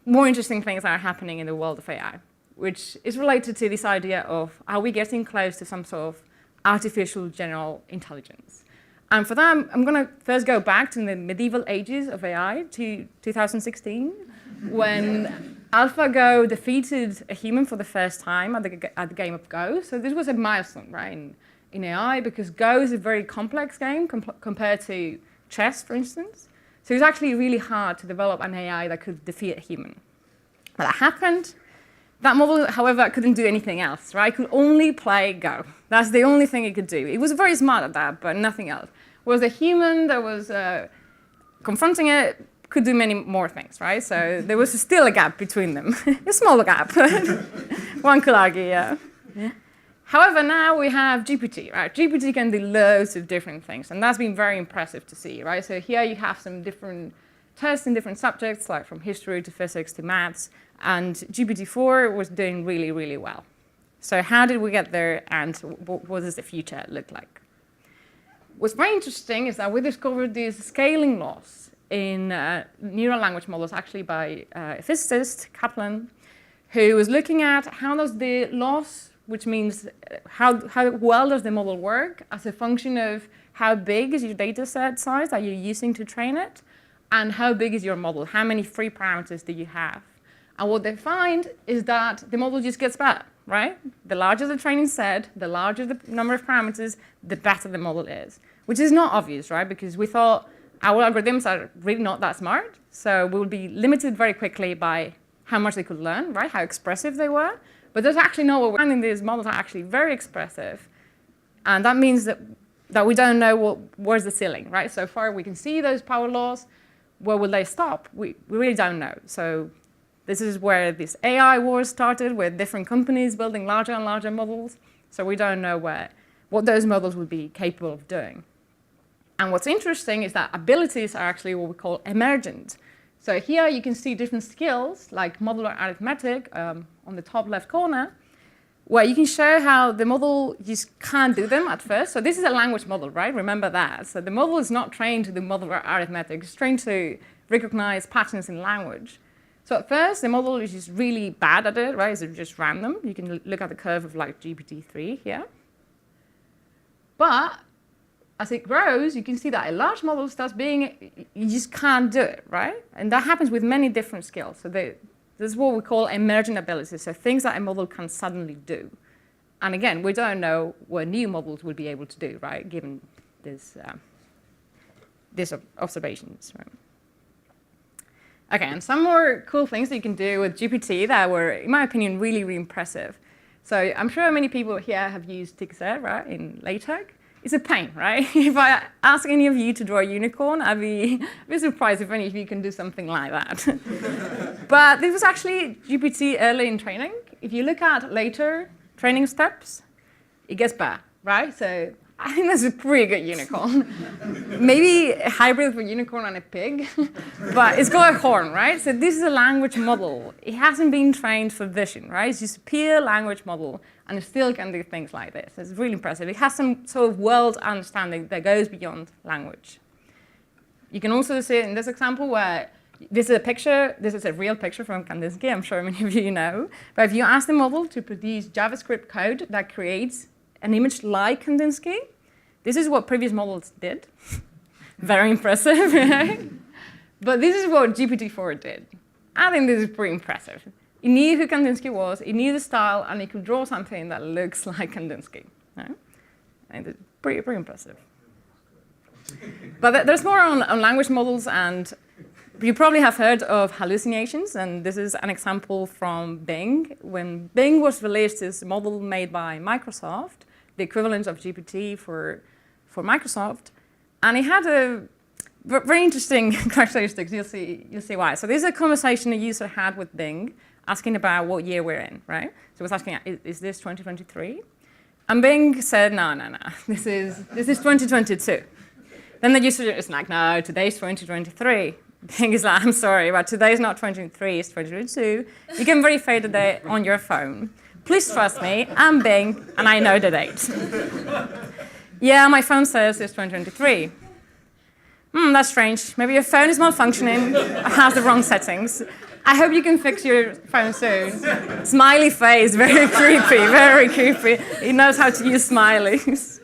more interesting things that are happening in the world of AI, which is related to this idea of are we getting close to some sort of artificial general intelligence. And for that, I'm going to first go back to the medieval ages of AI, to 2016, when AlphaGo defeated a human for the first time at the game of Go. So this was a milestone, right, in AI, because Go is a very complex game compared to chess, for instance. So it's actually really hard to develop an AI that could defeat a human. But that happened. That model, however, couldn't do anything else, right? It could only play Go. That's the only thing it could do. It was very smart at that, but nothing else. Whereas a human that was confronting it could do many more things, right? So there was still a gap between them, a small gap. One could argue, yeah. However, now we have GPT, right? GPT can do loads of different things, and that's been very impressive to see, right? So here you have some different tests in different subjects, like from history to physics to maths, and GPT-4 was doing really, really well. So how did we get there, and what does the future look like? What's very interesting is that we discovered this scaling loss in neural language models, actually by a physicist, Kaplan, who was looking at how does the loss, which means how well does the model work as a function of how big is your data set size that you're using to train it, and how big is your model, how many free parameters do you have. And what they find is that the model just gets better, right? The larger the training set, the larger the number of parameters, the better the model is, which is not obvious, right? Because we thought our algorithms are really not that smart, so we would be limited very quickly by how much they could learn, right? How expressive they were. But that's actually not what we're finding. These models are actually very expressive, and that means that we don't know where's the ceiling, right? So far we can see those power laws. Where will they stop? We really don't know. So this is where this AI war started, with different companies building larger and larger models. So we don't know what those models would be capable of doing. And what's interesting is that abilities are actually what we call emergent. So here you can see different skills, like modular arithmetic on the top left corner, where you can show how the model just can't do them at first. So this is a language model, right? Remember that. So the model is not trained to do modular arithmetic. It's trained to recognize patterns in language. So at first, the model is just really bad at it, right? It's just random. You can look at the curve of like GPT-3 here. But as it grows, you can see that a large model starts being, you just can't do it, right? And that happens with many different skills. So this is what we call emergent abilities, so things that a model can suddenly do. And again, we don't know what new models will be able to do, right, given these observations. Right? Okay, and some more cool things that you can do with GPT that were, in my opinion, really, really impressive. So I'm sure many people here have used Tixer, right, in LaTeX. It's a pain, right? If I ask any of you to draw a unicorn, I'd be surprised if any of you can do something like that. But this was actually GPT early in training. If you look at later training steps, it gets better, right? So I think that's a pretty good unicorn. Maybe a hybrid of a unicorn and a pig, but it's got a horn, right? So this is a language model. It hasn't been trained for vision, right? It's just a pure language model, and it still can do things like this. It's really impressive. It has some sort of world understanding that goes beyond language. You can also see it in this example where this is a picture. This is a real picture from Kandinsky. I'm sure many of you know. But if you ask the model to produce JavaScript code that creates an image like Kandinsky, this is what previous models did. Very impressive, right? But this is what GPT-4 did. I think this is pretty impressive. It knew who Kandinsky was, it knew the style, and it could draw something that looks like Kandinsky. Right? And it's pretty impressive. But there's more on language models, and you probably have heard of hallucinations, and this is an example from Bing. When Bing was released, this model made by Microsoft, the equivalent of GPT for Microsoft, and it had a very interesting characteristics. You'll see why. So this is a conversation a user had with Bing, asking about what year we're in, right? So it was asking, is this 2023? And Bing said, no, this is 2022. Then the user is like, no, today's 2023. Bing is like, I'm sorry, but today's not 2023, it's 2022. You can verify the date on your phone. Please trust me, I'm Bing, and I know the date. Yeah, my phone says it's 2023. That's strange. Maybe your phone is malfunctioning or has the wrong settings. I hope you can fix your phone soon. Smiley face, very creepy, very creepy. He knows how to use smileys.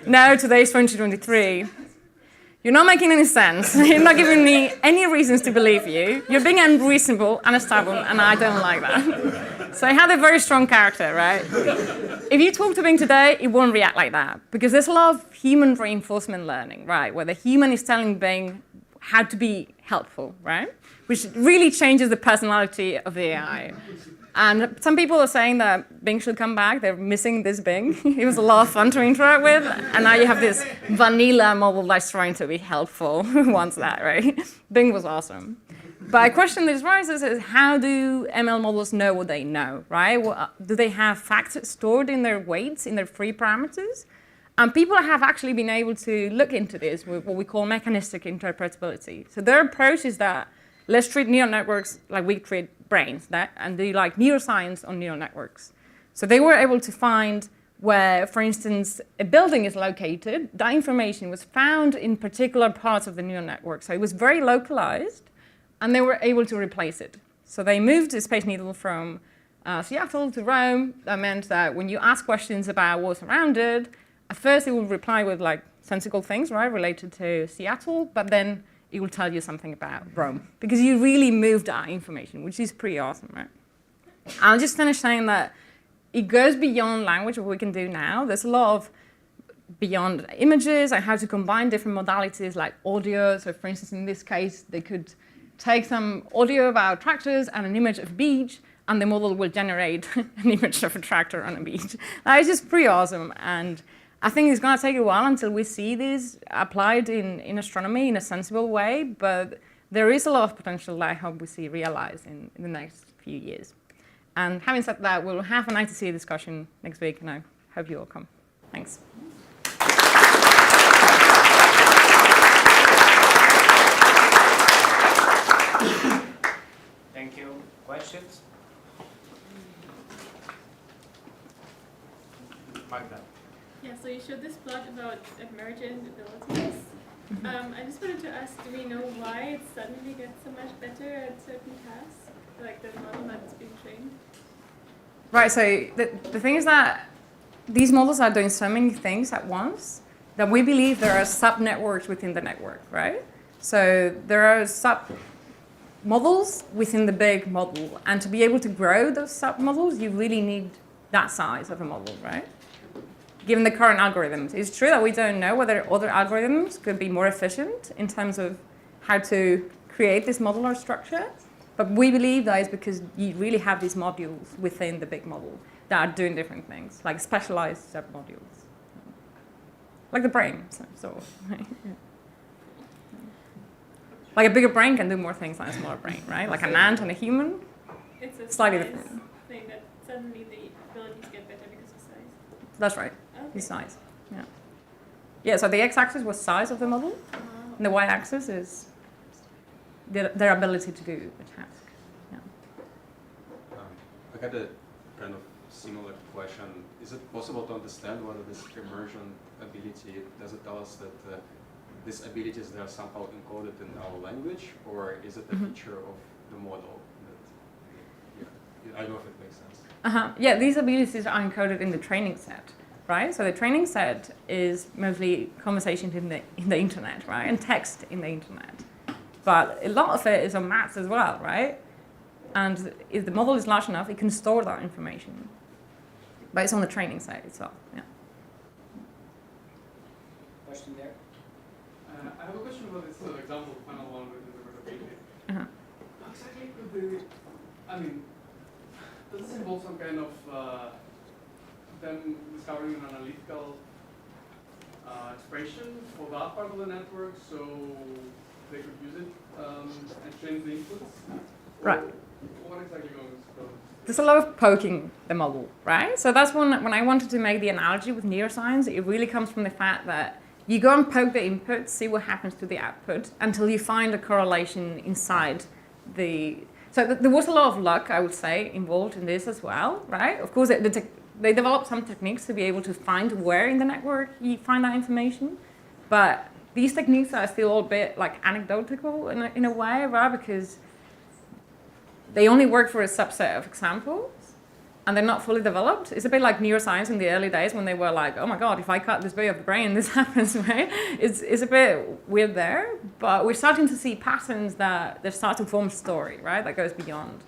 No, today's 2023. You're not making any sense. You're not giving me any reasons to believe you. You're being unreasonable and stubborn, and I don't like that. So I had a very strong character, right? If you talk to Bing today, it won't react like that, because there's a lot of human reinforcement learning, right? Where the human is telling Bing how to be helpful, right? Which really changes the personality of the AI. And some people are saying that Bing should come back. They're missing this Bing. It was a lot of fun to interact with. And now you have this vanilla model that's trying to be helpful. Who wants that, right? Bing was awesome. But a question that arises is, how do ML models know what they know, right? Do they have facts stored in their weights, in their free parameters? And people have actually been able to look into this with what we call mechanistic interpretability. So their approach is that let's treat neural networks like we treat brains, and do like neuroscience on neural networks. So they were able to find where, for instance, a building is located. That information was found in particular parts of the neural network. So it was very localized, and they were able to replace it. So they moved the Space Needle from Seattle to Rome. That meant that when you ask questions about what's around it, at first it will reply with like sensible things, right, related to Seattle, but then it will tell you something about Rome, because you really moved that information, which is pretty awesome, right? I'll just finish saying that it goes beyond language, what we can do now. There's a lot of beyond images and how to combine different modalities like audio. So for instance, in this case, they could take some audio about tractors and an image of a beach, and the model will generate an image of a tractor on a beach. That is just pretty awesome. And I think it's going to take a while until we see this applied in astronomy in a sensible way, but there is a lot of potential that I hope we see realized in the next few years. And having said that, we'll have an ITC discussion next week, and I hope you all come. Thanks. Thank you. Questions? Magda. Yeah, so you showed this plot about emergent abilities. I just wanted to ask, do we know why it suddenly gets so much better at certain tasks, like the model that's being trained? Right, so the thing is that these models are doing so many things at once that we believe there are sub-networks within the network, right? So there are sub-models within the big model, and to be able to grow those sub-models, you really need that size of a model, right? Given the current algorithms. It's true that we don't know whether other algorithms could be more efficient in terms of how to create this modular structure, but we believe that is because you really have these modules within the big model that are doing different things, like specialized sub-modules. Like the brain, so like a bigger brain can do more things than a smaller brain, right? Like an ant and a human, it's a slightly size different. thing that suddenly the abilities get better because of size. That's right, Okay. the size, yeah. Yeah, so the x-axis was size of the model, and the y-axis is their ability to do a task. Yeah. I got a kind of similar question. Is it possible to understand whether this immersion ability, does it tell us that these abilities, they are somehow encoded in our language, or is it a feature of the model? That, I don't know if it makes sense. Yeah, these abilities are encoded in the training set, right? So the training set is mostly conversations in the internet, right? And text in the internet. But a lot of it is on maths as well, right? And if the model is large enough, it can store that information. But it's on the training set itself, yeah. Question there? I have a question about this example, final one with interpretability. Uh-huh. How exactly could the, I mean, does this involve some kind of them discovering an analytical expression for that part of the network so they could use it and change the inputs? Right. What exactly goes? There's a lot of poking the model, right? So that's when I wanted to make the analogy with neuroscience, it really comes from the fact that you go and poke the input, see what happens to the output, until you find a correlation inside the... So there was a lot of luck, I would say, involved in this as well, right? Of course, they developed some techniques to be able to find where in the network you find that information, but these techniques are still a bit like anecdotal in a way, right? Because they only work for a subset of examples, and they're not fully developed. It's a bit like neuroscience in the early days when they were like, oh my God, if I cut this bit of the brain, this happens, right? It's a bit weird there, but we're starting to see patterns that they start to form a story, right? That goes beyond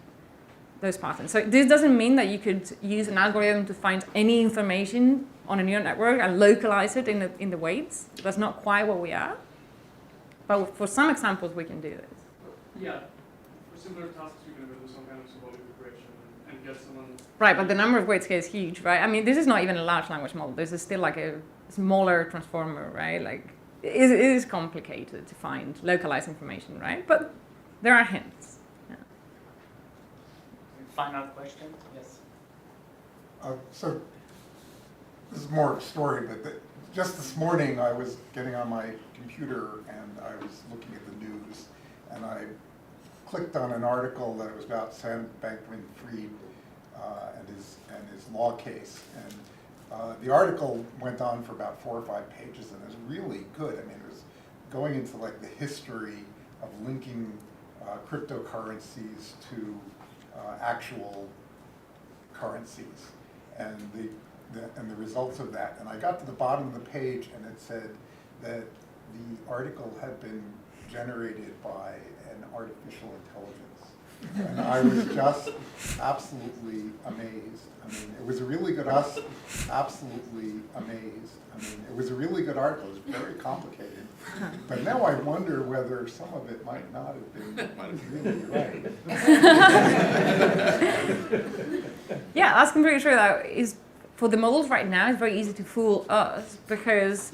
those patterns. So this doesn't mean that you could use an algorithm to find any information on a neural network and localize it in the weights. That's not quite what we are. But for some examples, we can do this. Yeah, for similar tasks, you can do some kind of symbolic regression and get someone... Right, but the number of weights here is huge, right? I mean, this is not even a large language model. This is still like a smaller transformer, right? Like, it is complicated to find localized information, right? But there are hints. Yeah. Final question? Yes. So this is more a story, but just this morning I was getting on my computer and I was looking at the news, and I clicked on an article that was about Sam Bankman-Fried and his law case. And the article went on for about 4 or 5 pages, and it was really good. I mean, it was going into like the history of linking cryptocurrencies to actual currencies, and the results of that. And I got to the bottom of the page, and it said that the article had been generated by an artificial intelligence. And I was just absolutely amazed. I mean, it was a really good, absolutely amazed. I mean, it was a really good article. It was very complicated. But now I wonder whether some of it might not have been really right. Yeah, that's completely true. That is, for the models right now, it's very easy to fool us because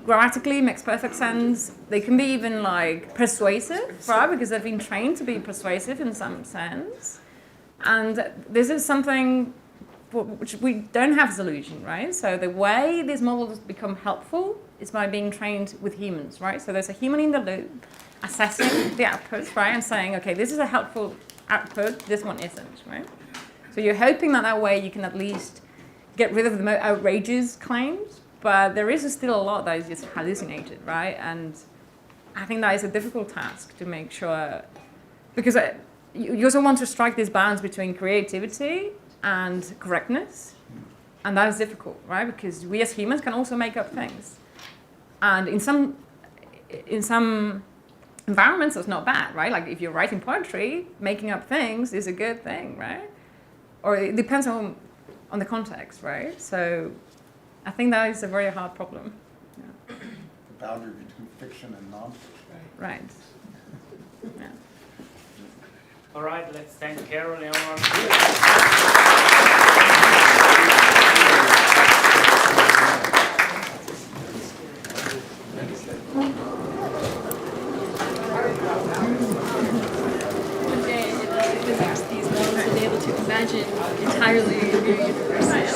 grammatically it makes perfect sense. They can be even like persuasive, right? Because they've been trained to be persuasive in some sense. And this is something for which we don't have a solution, right? So the way these models become helpful is by being trained with humans, right? So there's a human in the loop assessing the outputs, right? And saying, okay, this is a helpful output, this one isn't, right? So you're hoping that way you can at least get rid of the most outrageous claims, but there is still a lot that is just hallucinated, right? And I think that is a difficult task to make sure, because you also want to strike this balance between creativity and correctness, and that is difficult, right? Because we as humans can also make up things, and in some environments it's not bad, right? Like if you're writing poetry, making up things is a good thing, right? Or it depends on the context, right? So I think that is a very hard problem. Yeah. The boundary between fiction and non-fiction. Right. Yeah. All right, let's thank Carol and One day, these models will be able to imagine entirely a new universe.